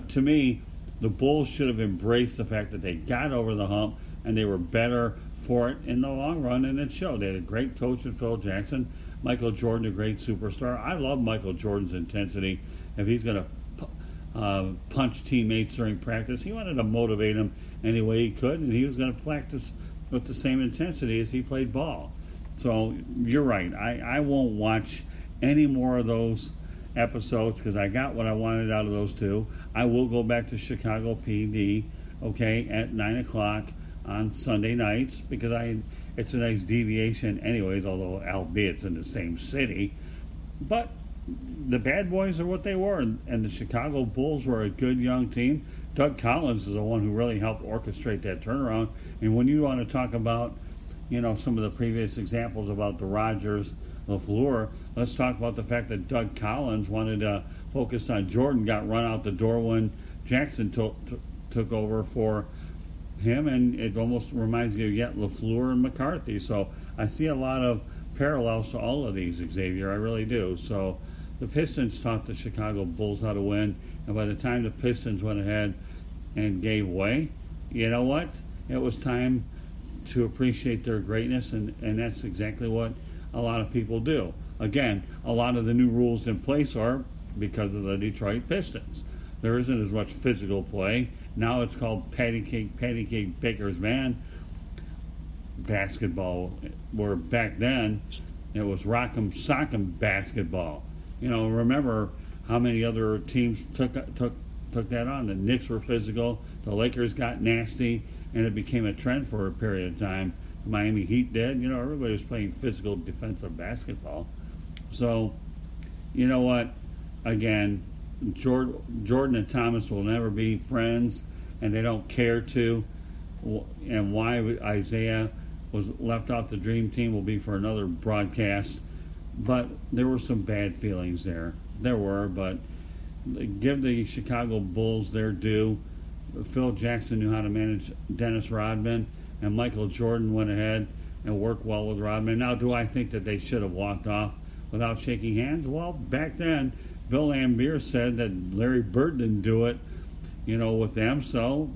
To me, the Bulls should have embraced the fact that they got over the hump and they were better for it in the long run, and it showed. They had a great coach in Phil Jackson. Michael Jordan, a great superstar. I love Michael Jordan's intensity. If he's going to punch teammates during practice, he wanted to motivate them any way he could, and he was going to practice with the same intensity as he played ball. So you're right. I won't watch any more of those episodes because I got what I wanted out of those 2. I will go back to Chicago PD, at 9 o'clock on Sunday nights because it's a nice deviation anyways, although albeit it's in the same city. But the bad boys are what they were, and the Chicago Bulls were a good young team. Doug Collins is the one who really helped orchestrate that turnaround. And when you want to talk about, some of the previous examples about the Rodgers, LaFleur, let's talk about the fact that Doug Collins wanted to focus on Jordan, got run out the door when Jackson took over for him, and it almost reminds me of yet LaFleur and McCarthy. So I see a lot of parallels to all of these, Xavier. I really do. So the Pistons taught the Chicago Bulls how to win, and by the time the Pistons went ahead and gave way, you know what? It was time to appreciate their greatness, and that's exactly what a lot of people do. Again, a lot of the new rules in place are because of the Detroit Pistons. There isn't as much physical play. Now it's called patty cake baker's man basketball, where back then it was rock'em sock'em basketball. Remember how many other teams took that on. The Knicks were physical, the Lakers got nasty, and it became a trend for a period of time. The Miami Heat did. Everybody was playing physical defensive basketball. So, you know what? Again, Jordan and Thomas will never be friends, and they don't care to. And why Isaiah was left off the Dream Team will be for another broadcast. But there were some bad feelings there. There were, but give the Chicago Bulls their due. Phil Jackson knew how to manage Dennis Rodman, and Michael Jordan went ahead and worked well with Rodman. Now, do I think that they should have walked off without shaking hands? Well, back then, Bill Laimbeer said that Larry Bird didn't do it, with them. So,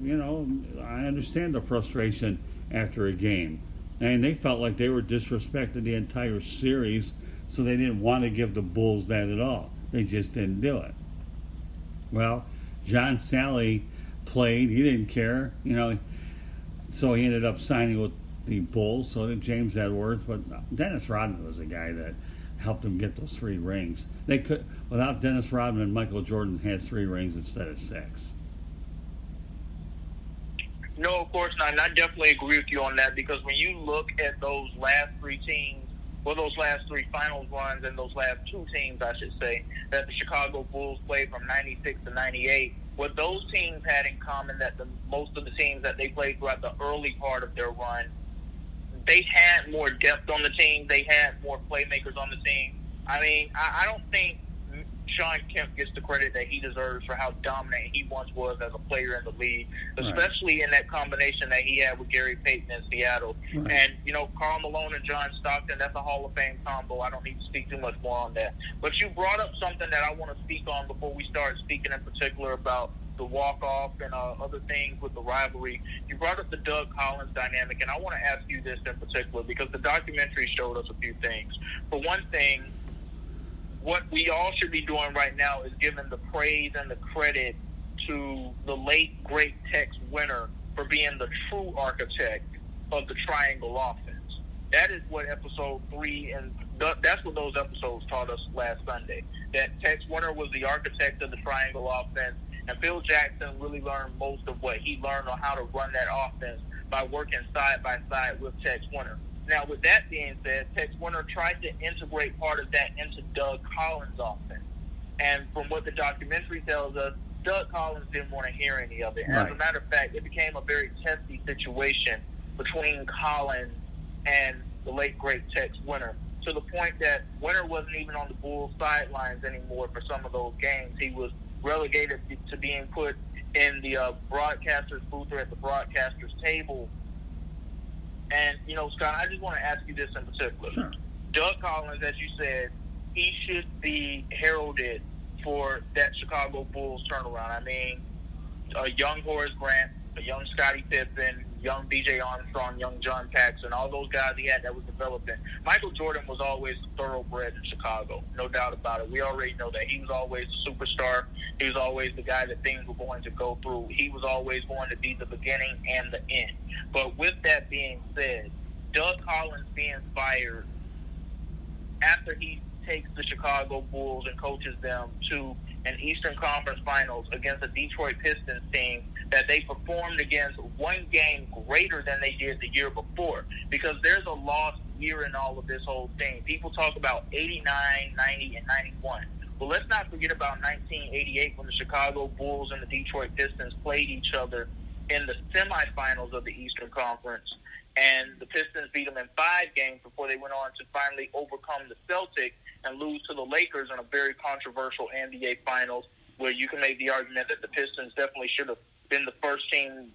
I understand the frustration after a game. And they felt like they were disrespected the entire series, so they didn't want to give the Bulls that at all. They just didn't do it. Well, John Sally played. He didn't care, so he ended up signing with the Bulls, so did James Edwards. But Dennis Rodman was the guy that helped him get those 3 rings. They could, without Dennis Rodman, Michael Jordan had 3 rings instead of 6. No, of course not. And I definitely agree with you on that, because when you look at those last 3 teams, those last 3 finals runs, and those last 2 teams, I should say, that the Chicago Bulls played from 96 to 98, what those teams had in common, that most of the teams that they played throughout the early part of their run, they had more depth on the team. They had more playmakers on the team. I mean, I don't think Sean Kemp gets the credit that he deserves for how dominant he once was as a player in the league, especially in that combination that he had with Gary Payton in Seattle. Right. And, Karl Malone and John Stockton, that's a Hall of Fame combo. I don't need to speak too much more on that. But you brought up something that I want to speak on before we start speaking in particular about the walk-off and other things with the rivalry. You brought up the Doug Collins dynamic, and I want to ask you this in particular, because the documentary showed us a few things. For one thing, what we all should be doing right now is giving the praise and the credit to the late, great Tex Winter for being the true architect of the triangle offense. That is what episode 3, and that's what those episodes taught us last Sunday, that Tex Winter was the architect of the triangle offense, and Phil Jackson really learned most of what he learned on how to run that offense by working side by side with Tex Winter. Now, with that being said, Tex Winter tried to integrate part of that into Doug Collins' offense. And from what the documentary tells us, Doug Collins didn't want to hear any of it. Right. As a matter of fact, it became a very testy situation between Collins and the late, great Tex Winter, to the point that Winter wasn't even on the Bulls' sidelines anymore for some of those games. He was relegated to being put in the broadcaster's booth or at the broadcaster's table. And, Scott, I just want to ask you this in particular. Sure. Doug Collins, as you said, he should be heralded for that Chicago Bulls turnaround. I mean, a young Horace Grant, a young Scottie Pippen, young B.J. Armstrong, young John Paxson, all those guys he had that was developing. Michael Jordan was always a thoroughbred in Chicago, no doubt about it. We already know that. He was always the superstar. He was always the guy that things were going to go through. He was always going to be the beginning and the end. But with that being said, Doug Collins being fired after he takes the Chicago Bulls and coaches them to an Eastern Conference Finals against a Detroit Pistons team that they performed against one game greater than they did the year before, because there's a lost year in all of this whole thing. People talk about 89, 90, and 91. Well, let's not forget about 1988 when the Chicago Bulls and the Detroit Pistons played each other in the semifinals of the Eastern Conference, and the Pistons beat them in 5 games before they went on to finally overcome the Celtics and lose to the Lakers in a very controversial NBA Finals, where you can make the argument that the Pistons definitely should have been the first team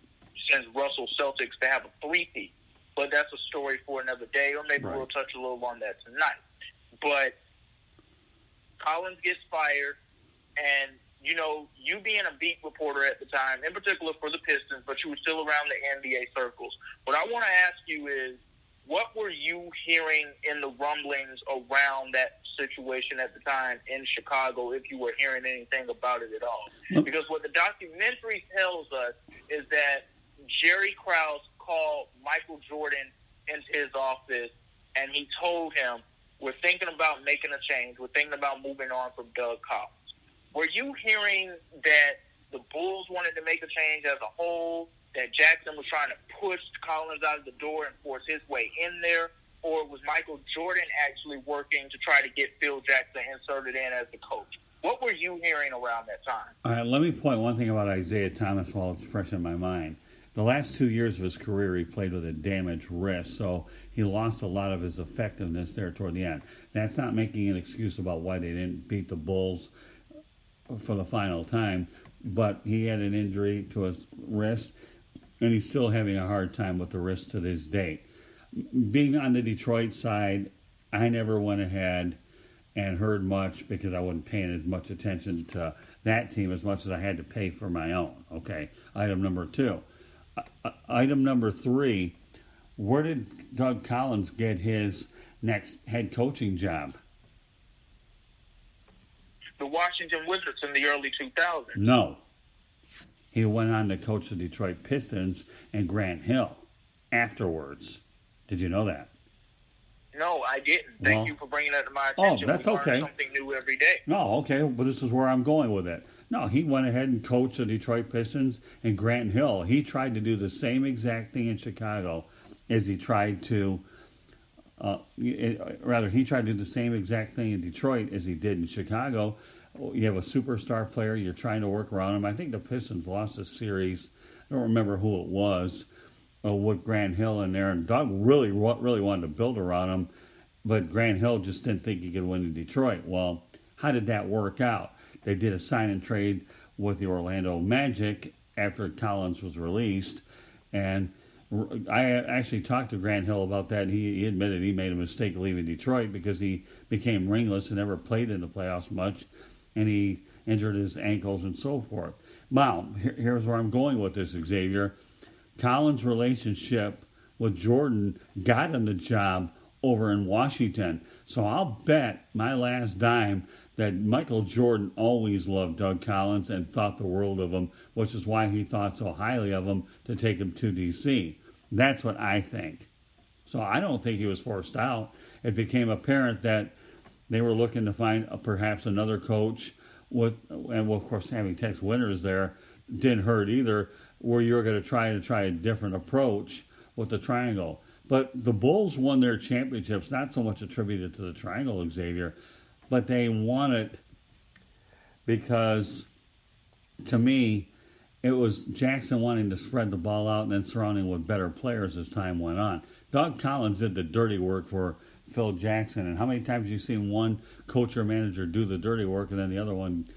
since Russell Celtics to have a 3-peat. But that's a story for another day, or maybe we'll touch a little on that tonight. But Collins gets fired, and, you being a beat reporter at the time, in particular for the Pistons, but you were still around the NBA circles. What I want to ask you is, what were you hearing in the rumblings around that situation at the time in Chicago, if you were hearing anything about it at all? Because what the documentary tells us is that Jerry Krause called Michael Jordan into his office, and he told him, we're thinking about making a change. We're thinking about moving on from Doug Collins. Were you hearing that the Bulls wanted to make a change as a whole, that Jackson was trying to push Collins out of the door and force his way in there, or was Michael Jordan actually working to try to get Phil Jackson inserted in as the coach? What were you hearing around that time? All right, let me point one thing about Isaiah Thomas while it's fresh in my mind. The last 2 years of his career, he played with a damaged wrist, so he lost a lot of his effectiveness there toward the end. That's not making an excuse about why they didn't beat the Bulls for the final time, but he had an injury to his wrist, and he's still having a hard time with the wrist to this date. Being on the Detroit side, I never went ahead and heard much because I wasn't paying as much attention to that team as much as I had to pay for my own. Okay, item number 2. Item number 3, where did Doug Collins get his next head coaching job? The Washington Wizards in the early 2000s. No. He went on to coach the Detroit Pistons and Grant Hill afterwards. Did you know that? No, I didn't. Thank you for bringing that to my Oh, attention. that's We learn okay. something new every day. No, okay, but this is where I'm going with it. No, he went ahead and coached the Detroit Pistons and Grant Hill. He tried to do the same exact thing in Chicago as he tried to, he tried to do the same exact thing in Detroit as he did in Chicago. You have a superstar player, you're trying to work around him. I think the Pistons lost a series. I don't remember who it was with Grant Hill in there. And Doug really wanted to build around him, but Grant Hill just didn't think he could win in Detroit. Well, how did that work out? They did a sign and trade with the Orlando Magic after Collins was released. And I actually talked to Grant Hill about that. He admitted he made a mistake leaving Detroit because he became ringless and never played in the playoffs much. And he injured his ankles and so forth. Now, here's where I'm going with this, Xavier. Collins' relationship with Jordan got him the job over in Washington. So I'll bet my last dime that Michael Jordan always loved Doug Collins and thought the world of him, which is why he thought so highly of him to take him to D.C. That's what I think. So I don't think he was forced out. It became apparent that they were looking to find perhaps another coach and of course having Tex Winters there didn't hurt either, where you're going to try a different approach with the triangle. But the Bulls won their championships, not so much attributed to the triangle, Xavier, but they won it because, to me, it was Jackson wanting to spread the ball out and then surrounding with better players as time went on. Doug Collins did the dirty work for Phil Jackson, and how many times have you seen one coach or manager do the dirty work and then the other one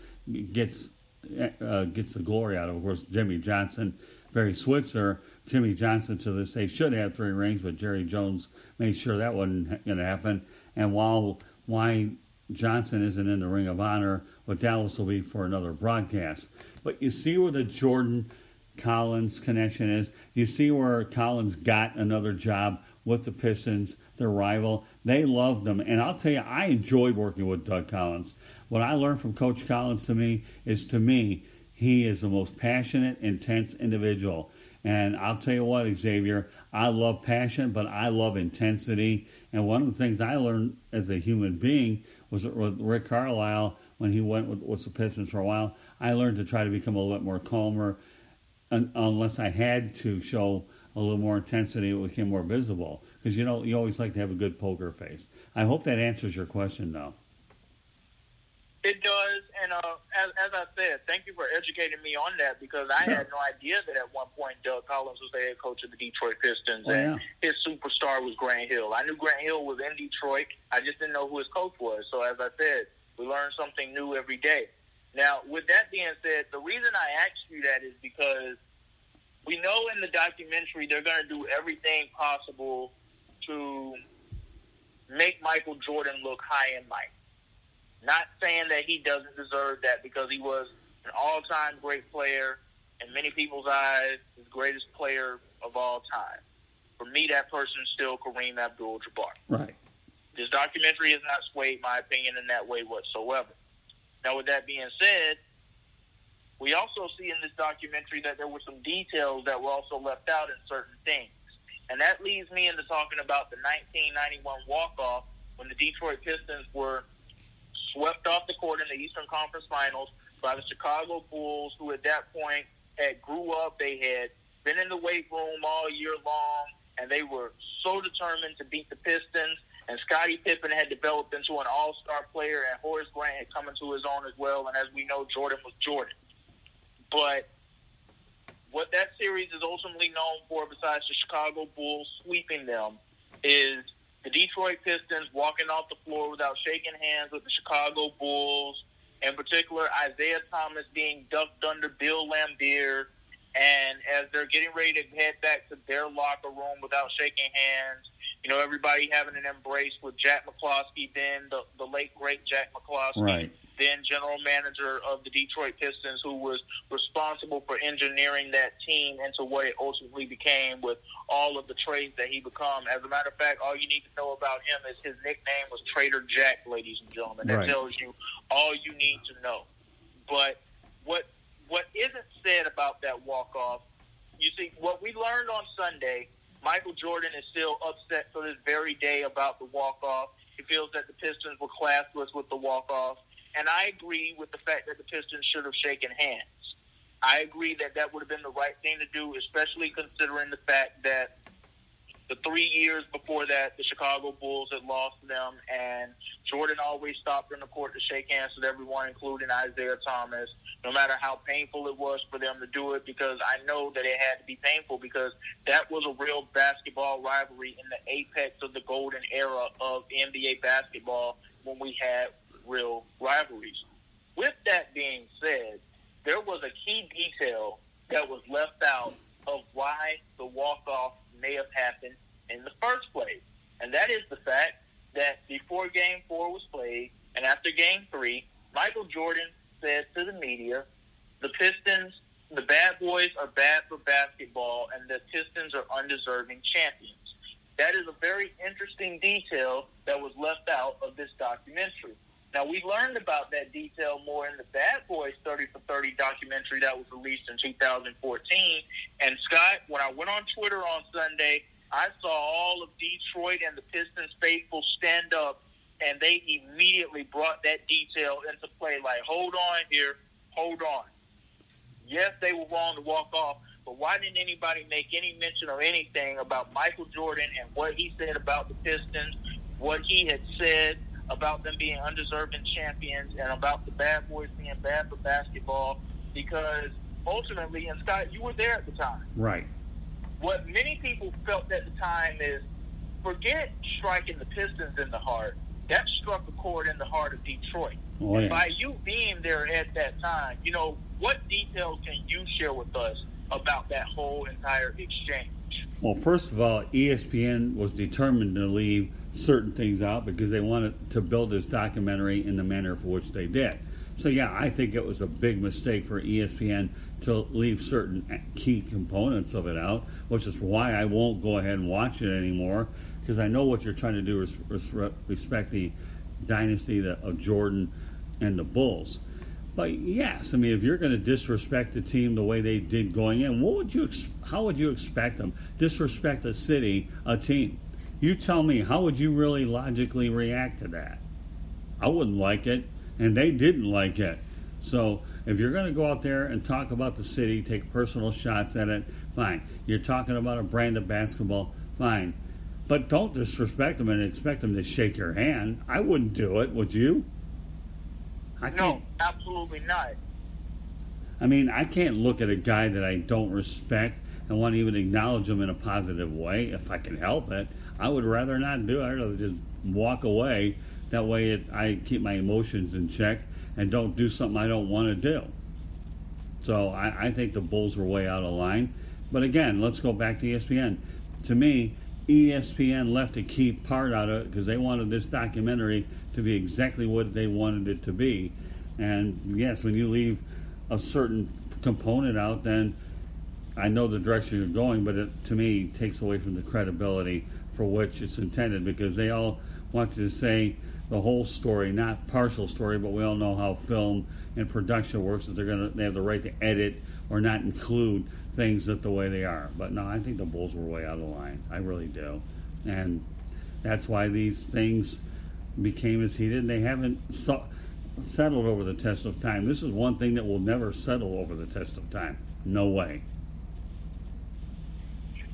gets the glory out of it? Of course, Jimmy Johnson, Barry Switzer. Jimmy Johnson to this day should have 3 rings, but Jerry Jones made sure that wasn't going to happen. And why Johnson isn't in the Ring of Honor, what Dallas will be for another broadcast. But you see where the Jordan Collins connection is. You see where Collins got another job with the Pistons, their rival. They loved him. And I'll tell you, I enjoyed working with Doug Collins. What I learned from Coach Collins to me, he is the most passionate, intense individual. And I'll tell you what, Xavier, I love passion, but I love intensity. And one of the things I learned as a human being was with Rick Carlisle, when he went with the Pistons for a while, I learned to try to become a little bit more calmer. Unless I had to show a little more intensity, it became more visible. Because, you always like to have a good poker face. I hope that answers your question, though. It does, and as I said, thank you for educating me on that, because I had no idea that at one point Doug Collins was the head coach of the Detroit Pistons, and his superstar was Grant Hill. I knew Grant Hill was in Detroit. I just didn't know who his coach was. So as I said, we learn something new every day. Now, with that being said, the reason I asked you that is because we know in the documentary they're going to do everything possible to make Michael Jordan look high and mighty. Not saying that he doesn't deserve that, because he was an all-time great player, in many people's eyes, the greatest player of all time. For me, that person is still Kareem Abdul-Jabbar. Right. This documentary has not swayed my opinion in that way whatsoever. Now, with that being said, we also see in this documentary that there were some details that were also left out in certain things. And that leads me into talking about the 1991 walk-off when the Detroit Pistons were swept off the court in the Eastern Conference Finals by the Chicago Bulls, who at that point had grew up. They had been in the weight room all year long, and they were so determined to beat the Pistons. And Scottie Pippen had developed into an all-star player, and Horace Grant had come into his own as well. And as we know, Jordan was Jordan. But what that series is ultimately known for, besides the Chicago Bulls sweeping them, is the Detroit Pistons walking off the floor without shaking hands with the Chicago Bulls, In particular, Isaiah Thomas being ducked under Bill Laimbeer, and as they're getting ready to head back to their locker room without shaking hands, everybody having an embrace with Jack McCloskey, then the late, great Jack McCloskey, right, then general manager of the Detroit Pistons, who was responsible for engineering that team into what it ultimately became with all of the trades that he become. As a matter of fact, all you need to know about him is his nickname was Trader Jack, ladies and gentlemen. That right. tells you all you need to know. But what isn't said about that walk-off, you see, what we learned on Sunday, Michael Jordan is still upset to this very day about the walk-off. He feels that the Pistons were classless with the walk-off. And I agree with the fact that the Pistons should have shaken hands. I agree that that would have been the right thing to do, especially considering the fact that the 3 years before that, the Chicago Bulls had lost them, and Jordan always stopped in the court to shake hands with everyone, including Isaiah Thomas, no matter how painful it was for them to do it, because I know that it had to be painful because that was a real basketball rivalry in the apex of the golden era of NBA basketball when we had real rivalries. With that being said, there was a key detail that was left out of why the walk-off may have happened in the first place. And that is the fact that before Game 4 was played and after Game 3, Michael Jordan said to the media, the Pistons, the bad boys are bad for basketball and the Pistons are undeserving champions. That is a very interesting detail that was left out of this documentary. Now, we learned about that detail more in the Bad Boys 30 for 30 documentary that was released in 2014. And, Scott, when I went on Twitter on Sunday, I saw all of Detroit and the Pistons faithful stand up, and they immediately brought that detail into play. Like, hold on here, hold on. Yes, they were wrong to walk off, but why didn't anybody make any mention or anything about Michael Jordan and what he said about the Pistons, what he had said about them being undeserving champions and about the bad boys being bad for basketball? Because ultimately, and Scott, you were there at the time. Right. What many people felt at the time is, forget striking the Pistons in the heart. That struck a chord in the heart of Detroit. Oh, yeah. And by you being there at that time, what details can you share with us about that whole entire exchange? Well, first of all, ESPN was determined to leave certain things out because they wanted to build this documentary in the manner for which they did. So, yeah, I think it was a big mistake for ESPN to leave certain key components of it out, which is why I won't go ahead and watch it anymore, because I know what you're trying to do is respect the dynasty of Jordan and the Bulls. But, yes, I mean, if you're going to disrespect the team the way they did going in, how would you expect them? Disrespect a city, a team. You tell me, how would you really logically react to that? I wouldn't like it, and they didn't like it. So if you're going to go out there and talk about the city, take personal shots at it, fine. You're talking about a brand of basketball, fine. But don't disrespect them and expect them to shake your hand. I wouldn't do it, would you? No, absolutely not. I mean, I can't look at a guy that I don't respect and want to even acknowledge him in a positive way if I can help it. I would rather not do it. I'd rather just walk away. That way I keep my emotions in check and don't do something I don't want to do. So I think the Bulls were way out of line. But again, let's go back to ESPN. To me, ESPN left a key part out of it because they wanted this documentary to be exactly what they wanted it to be. And yes, when you leave a certain component out, then I know the direction you're going, but it, to me, takes away from the credibility for which it's intended, because they all want you to say the whole story, not partial story, but we all know how film and production works, that they have the right to edit or not include things that the way they are. But no, I think the Bulls were way out of line. I really do. And that's why these things became as heated, and they haven't settled over the test of time. This is one thing that will never settle over the test of time. No way.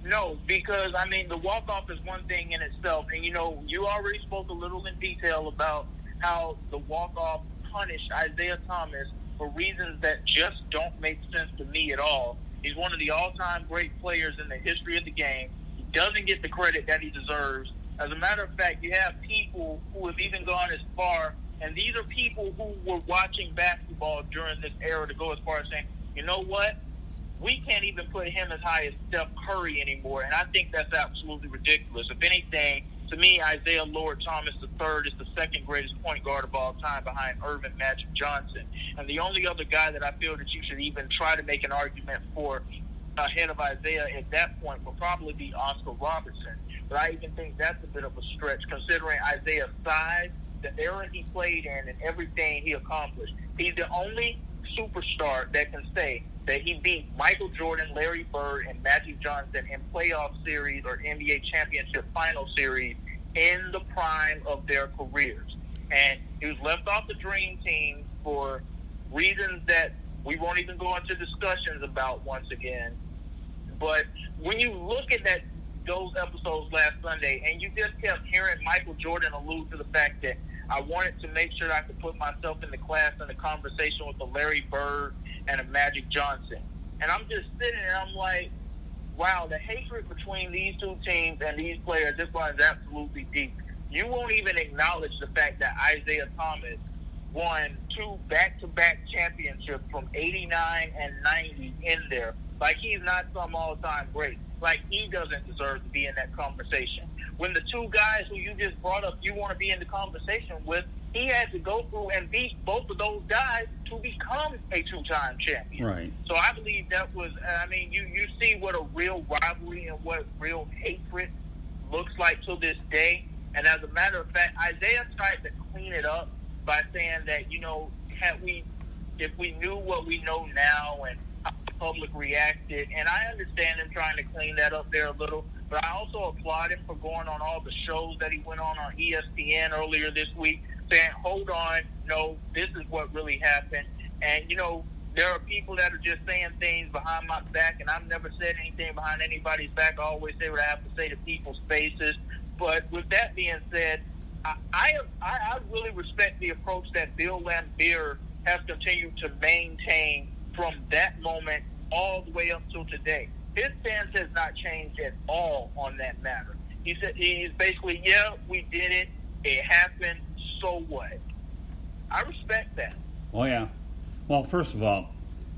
No, because, I mean, the walk-off is one thing in itself. And, you already spoke a little in detail about how the walk-off punished Isaiah Thomas for reasons that just don't make sense to me at all. He's one of the all-time great players in the history of the game. He doesn't get the credit that he deserves. As a matter of fact, you have people who have even gone as far And these are people who were watching basketball during this era to go as far as saying, you know what? We can't even put him as high as Steph Curry anymore, and I think that's absolutely ridiculous. If anything, to me, Isaiah Lord Thomas III is the second greatest point guard of all time behind Irvin Magic Johnson. And the only other guy that I feel that you should even try to make an argument for ahead of Isaiah at that point would probably be Oscar Robertson. But I even think that's a bit of a stretch considering Isaiah's size, the era he played in, and everything he accomplished. He's the only superstar that can say that he beat Michael Jordan, Larry Bird, and Magic Johnson in playoff series or NBA championship final series in the prime of their careers. And he was left off the Dream Team for reasons that we won't even go into discussions about once again. But when you look at those episodes last Sunday, and you just kept hearing Michael Jordan allude to the fact that I wanted to make sure I could put myself in the class in the conversation with a Larry Bird and a Magic Johnson. And I'm just sitting and I'm like, wow, the hatred between these two teams and these players, this one is absolutely deep. You won't even acknowledge the fact that Isaiah Thomas won 2 back-to-back championships from 89 and 90 in there. Like, he's not some all-time great. Like, he doesn't deserve to be in that conversation. When the two guys who you just brought up you want to be in the conversation with, he had to go through and beat both of those guys to become a 2-time champion. Right. So I believe that was, I mean, you see what a real rivalry and what real hatred looks like to this day. And as a matter of fact, Isaiah tried to clean it up by saying that, you know, if we knew what we know now and how the public reacted, and I understand him trying to clean that up there a little, but I also applaud him for going on all the shows that he went on ESPN earlier this week, saying, hold on, no, this is what really happened. And, you know, there are people that are just saying things behind my back, and I've never said anything behind anybody's back. I always say what I have to say to people's faces. But with that being said, I really respect the approach that Bill Laimbeer has continued to maintain from that moment all the way up till today. His stance has not changed at all on that matter. He said he's basically, yeah, we did it. It happened. So what? I respect that. Oh, yeah. Well, first of all,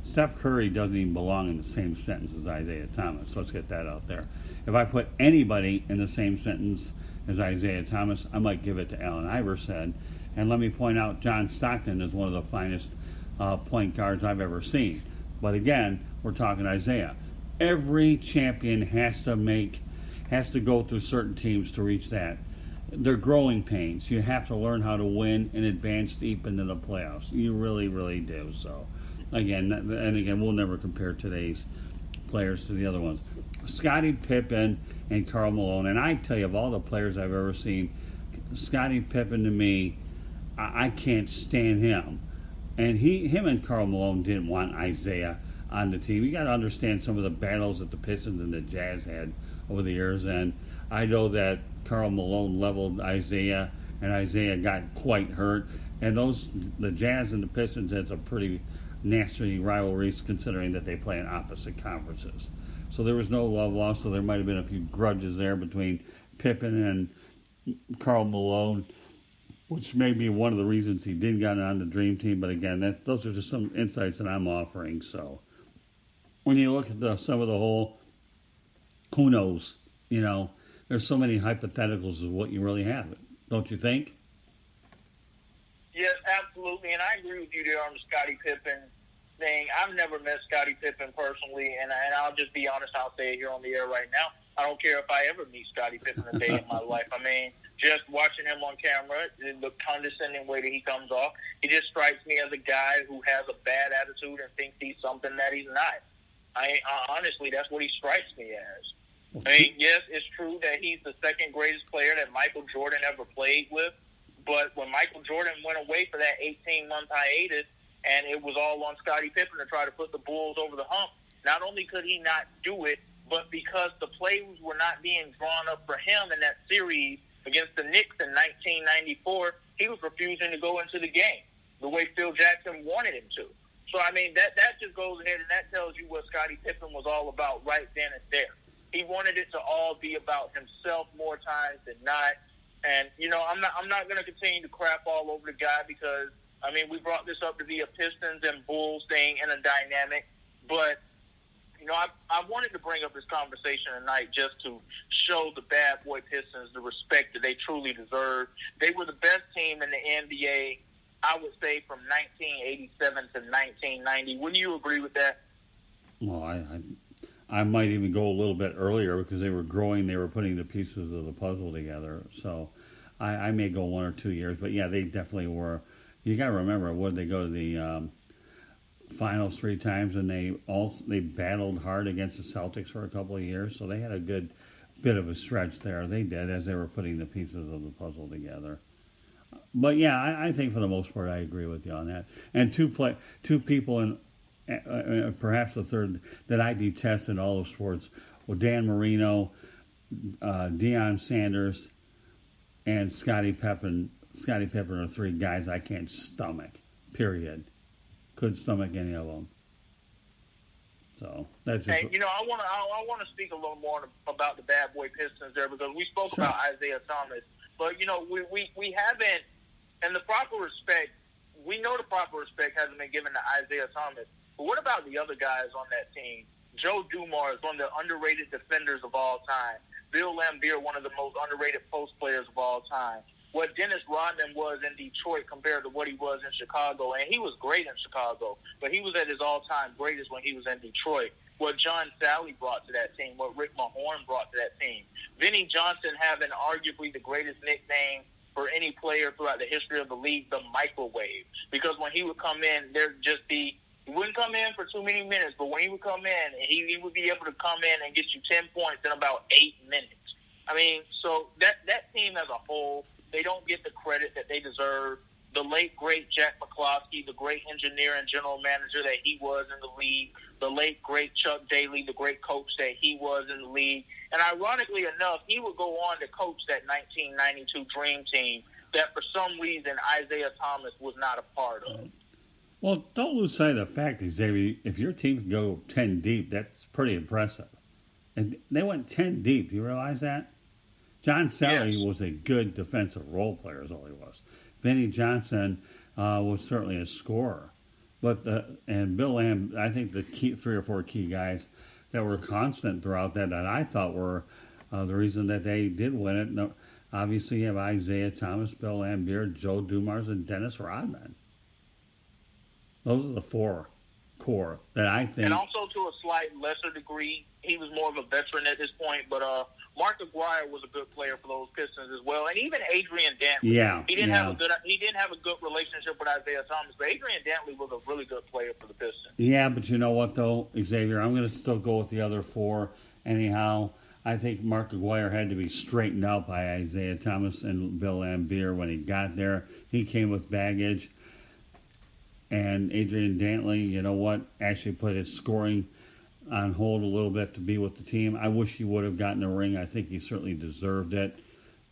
Steph Curry doesn't even belong in the same sentence as Isaiah Thomas. Let's get that out there. If I put anybody in the same sentence as Isaiah Thomas, I might give it to Allen Iverson. And let me point out, John Stockton is one of the finest point guards I've ever seen. But again, we're talking Isaiah. Every champion has to go through certain teams to reach that. They're growing pains. You have to learn how to win and advance deep into the playoffs. You really, really do. So, again, we'll never compare today's players to the other ones. Scottie Pippen and Karl Malone, and I tell you, of all the players I've ever seen, Scottie Pippen to me, I can't stand him. And him and Karl Malone didn't want Isaiah on the team. You got to understand some of the battles that the Pistons and the Jazz had over the years, and I know that Karl Malone leveled Isaiah, and Isaiah got quite hurt. And the Jazz and the Pistons had some pretty nasty rivalries, considering that they play in opposite conferences. So there was no love lost, so there might have been a few grudges there between Pippen and Karl Malone, which may be one of the reasons he did get on the Dream Team. But again, those are just some insights that I'm offering. So when you look at some of the whole, who knows, you know, there's so many hypotheticals of what you really have, don't you think? Yes, absolutely, and I agree with you there on the Scottie Pippen thing. I've never met Scottie Pippen personally, and I'll just be honest, I'll say it here on the air right now. I don't care if I ever meet Scottie Pippen a day in my life. I mean, just watching him on camera, the condescending way that he comes off, he just strikes me as a guy who has a bad attitude and thinks he's something that he's not. Honestly, that's what he strikes me as. I mean, yes, it's true that he's the second greatest player that Michael Jordan ever played with, but when Michael Jordan went away for that 18-month hiatus, and it was all on Scottie Pippen to try to put the Bulls over the hump, not only could he not do it, but because the plays were not being drawn up for him in that series against the Knicks in 1994, he was refusing to go into the game the way Phil Jackson wanted him to. So, I mean, that just goes ahead and that tells you what Scottie Pippen was all about right then and there. He wanted it to all be about himself more times than not. And I'm not going to continue to crap all over the guy because we brought this up to be a Pistons and Bulls thing and a dynamic, but I wanted to bring up this conversation tonight just to show the bad boy Pistons the respect that they truly deserve. They were the best team in the NBA, I would say, from 1987 to 1990. Wouldn't you agree with that? Well, I might even go a little bit earlier because they were growing. They were putting the pieces of the puzzle together. So I may go 1 or 2 years. But, yeah, they definitely were. You got to remember, what did they go to the finals 3 times, and they battled hard against the Celtics for a couple of years. So they had a good bit of a stretch there. They did, as they were putting the pieces of the puzzle together. But, yeah, I think for the most part I agree with you on that. And two people in perhaps the third that I detest in all of sports. Well, Dan Marino, Deion Sanders, and Scottie Pippen. Scottie Pippen are 3 guys I can't stomach. Period. Couldn't stomach any of them. So that's just. Hey, I want to speak a little more about the bad boy Pistons there because we spoke Sure. about Isaiah Thomas, but we haven't, and the proper respect. We know the proper respect hasn't been given to Isaiah Thomas. But what about the other guys on that team? Joe Dumars, one of the underrated defenders of all time. Bill Laimbeer, one of the most underrated post players of all time. What Dennis Rodman was in Detroit compared to what he was in Chicago, and he was great in Chicago, but he was at his all-time greatest when he was in Detroit. What John Sally brought to that team, what Rick Mahorn brought to that team. Vinnie Johnson having arguably the greatest nickname for any player throughout the history of the league, the microwave. Because when he would come in, there'd just be, he wouldn't come in for too many minutes, but when he would come in, he would be able to come in and get you 10 points in about 8 minutes. So that team as a whole, they don't get the credit that they deserve. The late, great Jack McCloskey, the great engineer and general manager that he was in the league. The late, great Chuck Daly, the great coach that he was in the league. And ironically enough, he would go on to coach that 1992 Dream Team that for some reason Isaiah Thomas was not a part of. Well, don't lose sight of the fact, Xavier, if your team can go 10 deep, that's pretty impressive. And they went 10 deep. You realize that? John Sally was a good defensive role player, is all he was. Vinnie Johnson was certainly a scorer. And Bill Lamb, I think the 3 or 4 key guys that were constant throughout that I thought were the reason that they did win it. No, obviously, you have Isaiah Thomas, Bill Laimbeer, Joe Dumars, and Dennis Rodman. Those are the 4 core that I think. And also to a slight lesser degree, he was more of a veteran at this point, but Mark Aguirre was a good player for those Pistons as well, and even Adrian Dantley. Yeah, he didn't have a good relationship with Isaiah Thomas, but Adrian Dantley was a really good player for the Pistons. Yeah, but you know what though, Xavier, I'm going to still go with the other 4. Anyhow, I think Mark Aguirre had to be straightened out by Isaiah Thomas and Bill Laimbeer when he got there. He came with baggage, and Adrian Dantley, you know what, actually put his scoring on hold a little bit to be with the team. I wish he would have gotten a ring. I think he certainly deserved it.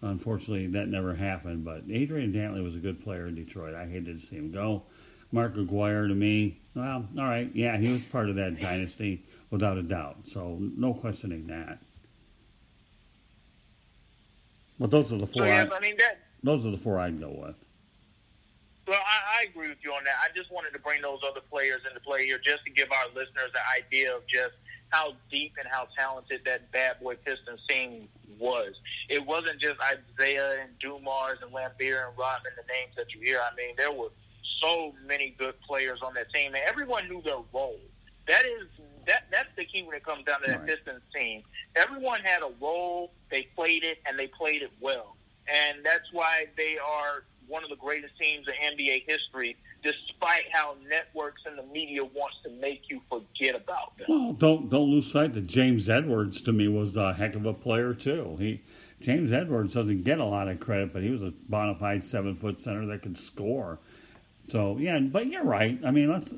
Unfortunately, that never happened. But Adrian Dantley was a good player in Detroit. I hated to see him go. Mark Aguirre, to me, well, all right, yeah, he was part of that dynasty without a doubt. So no questioning that. But those are the 4. Those are the 4 I'd go with. Well, I agree with you on that. I just wanted to bring those other players into play here just to give our listeners an idea of just how deep and how talented that bad boy Pistons team was. It wasn't just Isaiah and Dumars and Laimbeer and Rodman, the names that you hear. There were so many good players on that team, and everyone knew their role. That's the key when it comes down to that Pistons team. Everyone had a role, they played it, and they played it well. And that's why they are one of the greatest teams in NBA history, despite how networks and the media wants to make you forget about them. Well, don't lose sight that James Edwards, to me, was a heck of a player, too. James Edwards doesn't get a lot of credit, but he was a bona fide 7-foot center that could score. So, yeah, but you're right.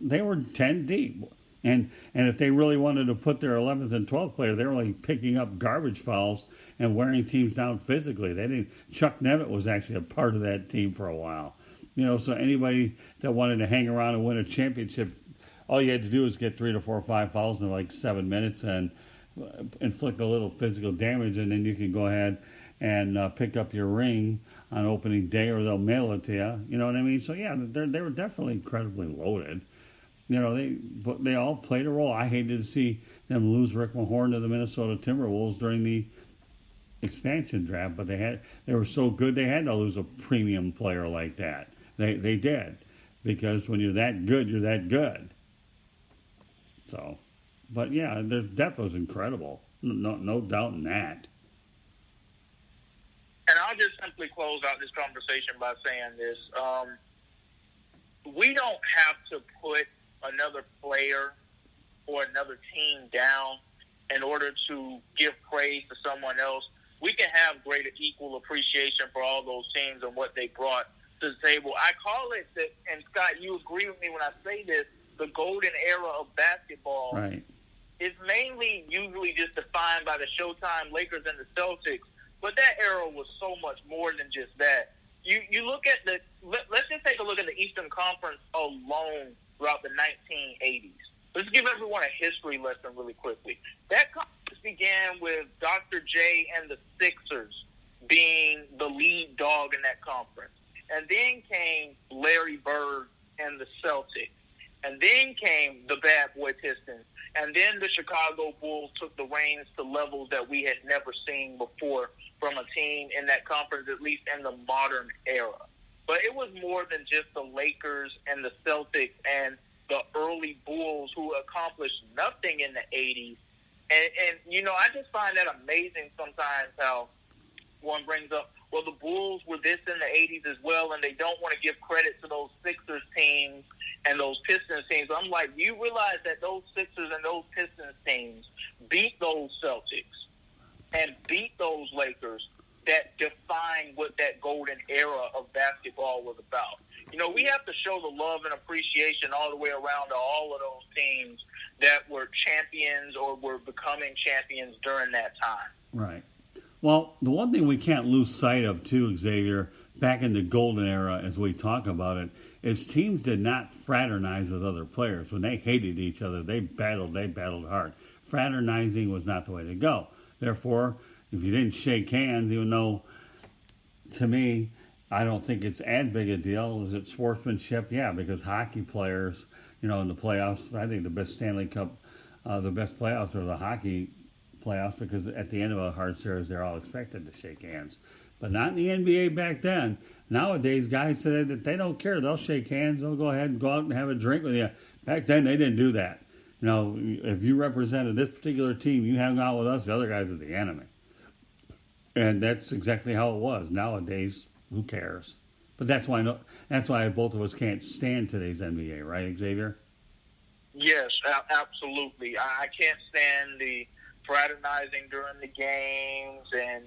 They were 10 deep. And if they really wanted to put their 11th and 12th player, they were only picking up garbage fouls and wearing teams down physically. Chuck Nevitt was actually a part of that team for a while. So anybody that wanted to hang around and win a championship, all you had to do was get 3 to 4 or 5 fouls in like 7 minutes and inflict a little physical damage, and then you can go ahead and pick up your ring on opening day, or they'll mail it to you. You know what I mean? So yeah, they were definitely incredibly loaded. You know, they all played a role. I hated to see them lose Rick Mahorn to the Minnesota Timberwolves during the expansion draft, but they were so good they had to lose a premium player like that. They did, because when you're that good, you're that good. So, but yeah, their depth was incredible. No doubt in that. And I'll just simply close out this conversation by saying this. We don't have to put another player or another team down in order to give praise to someone else. We can have greater equal appreciation for all those teams and what they brought to the table. I call it, and Scott, you agree with me when I say this, the golden era of basketball. Right. Is mainly usually just defined by the Showtime Lakers and the Celtics, but that era was so much more than just that. You look at let's just take a look at the Eastern Conference alone throughout the 1980s. Let's give everyone a history lesson really quickly. That conference began with Dr. J and the Sixers being the lead dog in that conference. And then came Larry Bird and the Celtics. And then came the Bad Boy Pistons. And then the Chicago Bulls took the reins to levels that we had never seen before from a team in that conference, at least in the modern era. But it was more than just the Lakers and the Celtics and the early Bulls who accomplished nothing in the 80s. And you know, I just find that amazing sometimes how one brings up, well, the Bulls were this in the 80s as well, and they don't want to give credit to those Sixers teams and those Pistons teams. I'm like, you realize that those Sixers and those Pistons teams beat those Celtics and beat those Lakers that define what that golden era of basketball was about. You know, we have to show the love and appreciation all the way around to all of those teams that were champions or were becoming champions during that time. Right. Well, the one thing we can't lose sight of, too, Xavier, back in the golden era as we talk about it, is teams did not fraternize with other players. When they hated each other, they battled hard. Fraternizing was not the way to go. Therefore, if you didn't shake hands, even though, to me, I don't think it's as big a deal. Is it sportsmanship? Yeah, because hockey players, you know, in the playoffs, I think the best Stanley Cup, the best playoffs are the hockey playoffs, because at the end of a hard series, they're all expected to shake hands. But not in the NBA back then. Nowadays, guys say that they don't care. They'll shake hands. They'll go ahead and go out and have a drink with you. Back then, they didn't do that. You know, if you represented this particular team, you hang out with us, the other guys are the enemy. And that's exactly how it was. Nowadays, who cares? But that's why both of us can't stand today's NBA, right, Xavier? Yes, absolutely. I can't stand the fraternizing during the games, and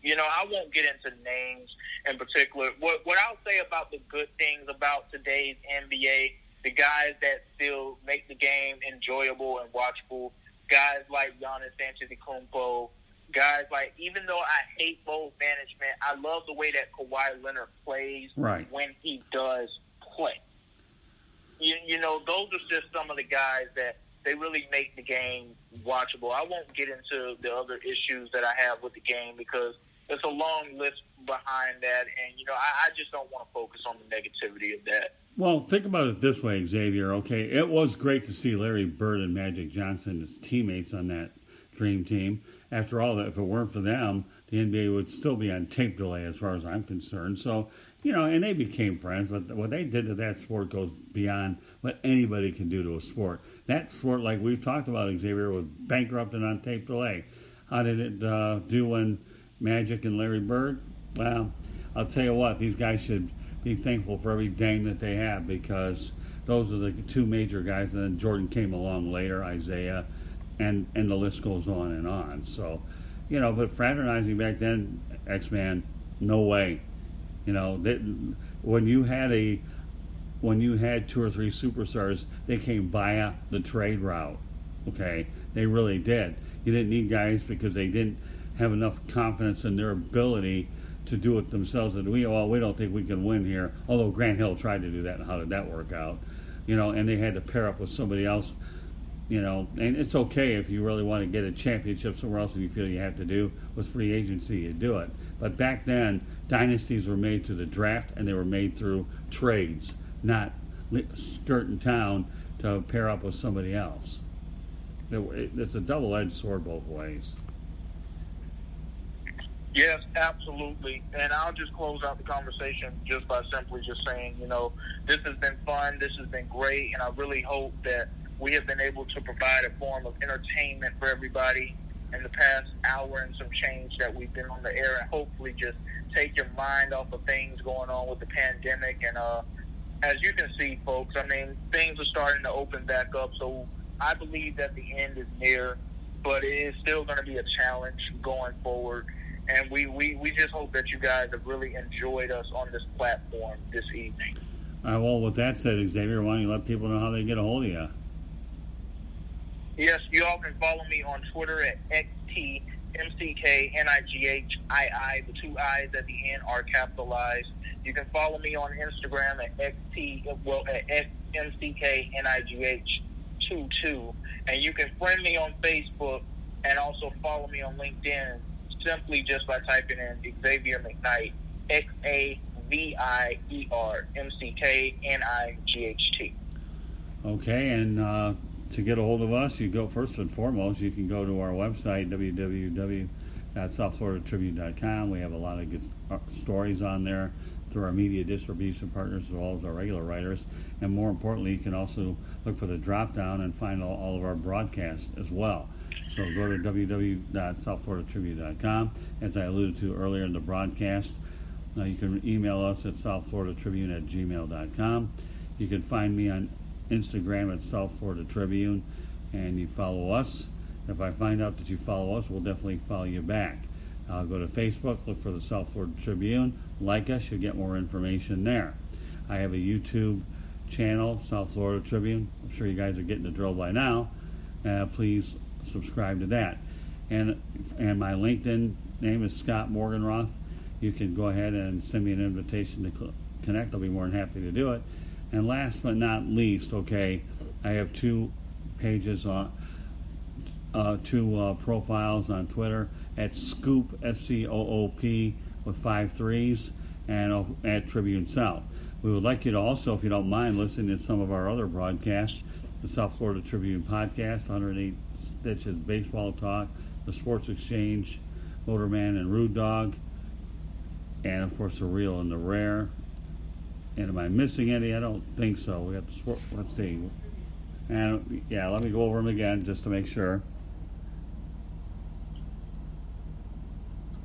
you know, I won't get into names in particular. What I'll say about the good things about today's NBA, the guys that still make the game enjoyable and watchable, guys like Giannis Antetokounmpo, guys like, even though I hate both management, I love the way that Kawhi Leonard plays when he does play. You know, those are just some of the guys that they really make the game watchable. I won't get into the other issues that I have with the game because there's a long list behind that, and, you know, I just don't want to focus on the negativity of that. Well, think about it this way, Xavier, okay? It was great to see Larry Bird and Magic Johnson as teammates on that dream team. After all, if it weren't for them, the NBA would still be on tape delay as far as I'm concerned. So, you know, and they became friends, but what they did to that sport goes beyond what anybody can do to a sport. That sport, like we've talked about, Xavier, was bankrupted on tape delay. How did it do when Magic and Larry Bird? Well, I'll tell you what, these guys should be thankful for every dame that they have, because those are the two major guys, and then Jordan came along later, Isaiah, and the list goes on and on. So, you know, but fraternizing back then, X-Man, no way. You know, when you had two or three superstars, they came via the trade route. Okay, they really did. You didn't need guys because they didn't have enough confidence in their ability to do it themselves. And we don't think we can win here. Although Grant Hill tried to do that, and how did that work out? You know, and they had to pair up with somebody else, and it's okay if you really want to get a championship somewhere else, if you feel you have to do with free agency, you do it. But back then, dynasties were made through the draft, and they were made through trades, not skirting town to pair up with somebody else. It's a double-edged sword both ways. Yes, absolutely. And I'll just close out the conversation just by simply just saying, this has been fun, this has been great, and I really hope that we have been able to provide a form of entertainment for everybody in the past hour and some change that we've been on the air, and hopefully just take your mind off of things going on with the pandemic. And as you can see, folks, things are starting to open back up, so I believe that the end is near, but it is still going to be a challenge going forward. And we just hope that you guys have really enjoyed us on this platform this evening. All right, well, with that said, Xavier, why don't you let people know how they get a hold of you? Yes, you all can follow me on Twitter at XTMCKNIGHII. The two I's at the end are capitalized. You can follow me on Instagram at XMCKNIGH22. And you can friend me on Facebook and also follow me on LinkedIn simply just by typing in Xavier McKnight, XAVIER, Okay, and to get a hold of us, you go first and foremost, you can go to our website, www.southfloridatribune.com. We have a lot of good stories on there through our media distribution partners as well as our regular writers. And more importantly, you can also look for the drop down and find all of our broadcasts as well. So go to www.southfloridatribune.com. As I alluded to earlier in the broadcast, you can email us at southfloridatribune@gmail.com. You can find me on Instagram at South Florida Tribune, and you follow us. If I find out that you follow us, we'll definitely follow you back. Go to Facebook, look for the South Florida Tribune, like us, you'll get more information there. I have a YouTube channel, South Florida Tribune. I'm sure you guys are getting the drill by now. Please subscribe to that. And my LinkedIn name is Scott Morganroth. You can go ahead and send me an invitation to connect. I'll be more than happy to do it. And last but not least, I have two pages on, two profiles on Twitter at Scoop, SCOOP, with 5 3s, and at Tribune South. We would like you to also, if you don't mind, listen to some of our other broadcasts, the South Florida Tribune podcast, 108 Stitches Baseball Talk, the Sports Exchange, Motorman and Rude Dog, and of course the Real and the Rare. And am I missing any? I don't think so. We got the sport. Let's see. And yeah, let me go over them again just to make sure.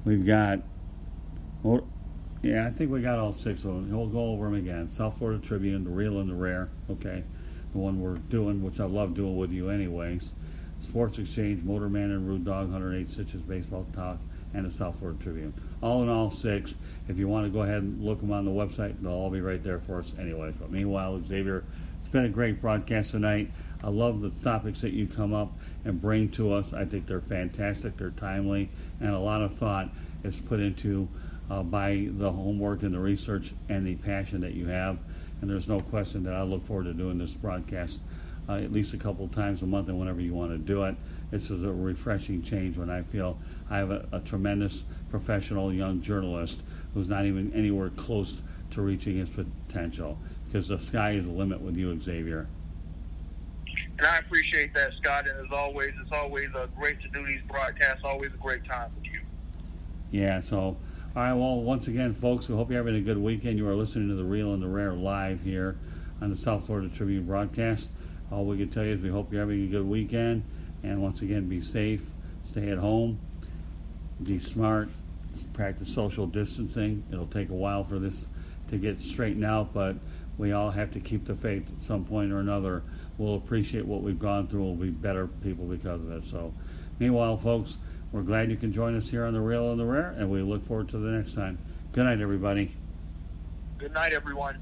We've got, I think we got all 6 of them. We'll go over them again. South Florida Tribune, the Real and the Rare. Okay, the one we're doing, which I love doing with you anyways. Sports Exchange, Motorman and Rude Dog, 108 Stitches Baseball Talk, and the South Florida Tribune. All in all, 6. If you want to go ahead and look them on the website, they'll all be right there for us anyway. But meanwhile, Xavier, it's been a great broadcast tonight. I love the topics that you come up and bring to us. I think they're fantastic, they're timely, and a lot of thought is put into by the homework and the research and the passion that you have. And there's no question that I look forward to doing this broadcast at least a couple of times a month, and whenever you want to do it. This is a refreshing change when I feel I have a tremendous professional young journalist who's not even anywhere close to reaching his potential, because the sky is the limit with you, Xavier. And I appreciate that, Scott. And as always, it's always great to do these broadcasts. Always a great time with you. Yeah, so, all right, well, once again, folks, we hope you're having a good weekend. You are listening to The Real and the Rare live here on the South Florida Tribune broadcast. All we can tell you is we hope you're having a good weekend. And once again, be safe, stay at home, be smart, practice social distancing. It'll take a while for this to get straightened out, but we all have to keep the faith at some point or another. We'll appreciate what we've gone through. We'll be better people because of it. So, meanwhile, folks, we're glad you can join us here on The Real and the Rare, and we look forward to the next time. Good night, everybody. Good night, everyone.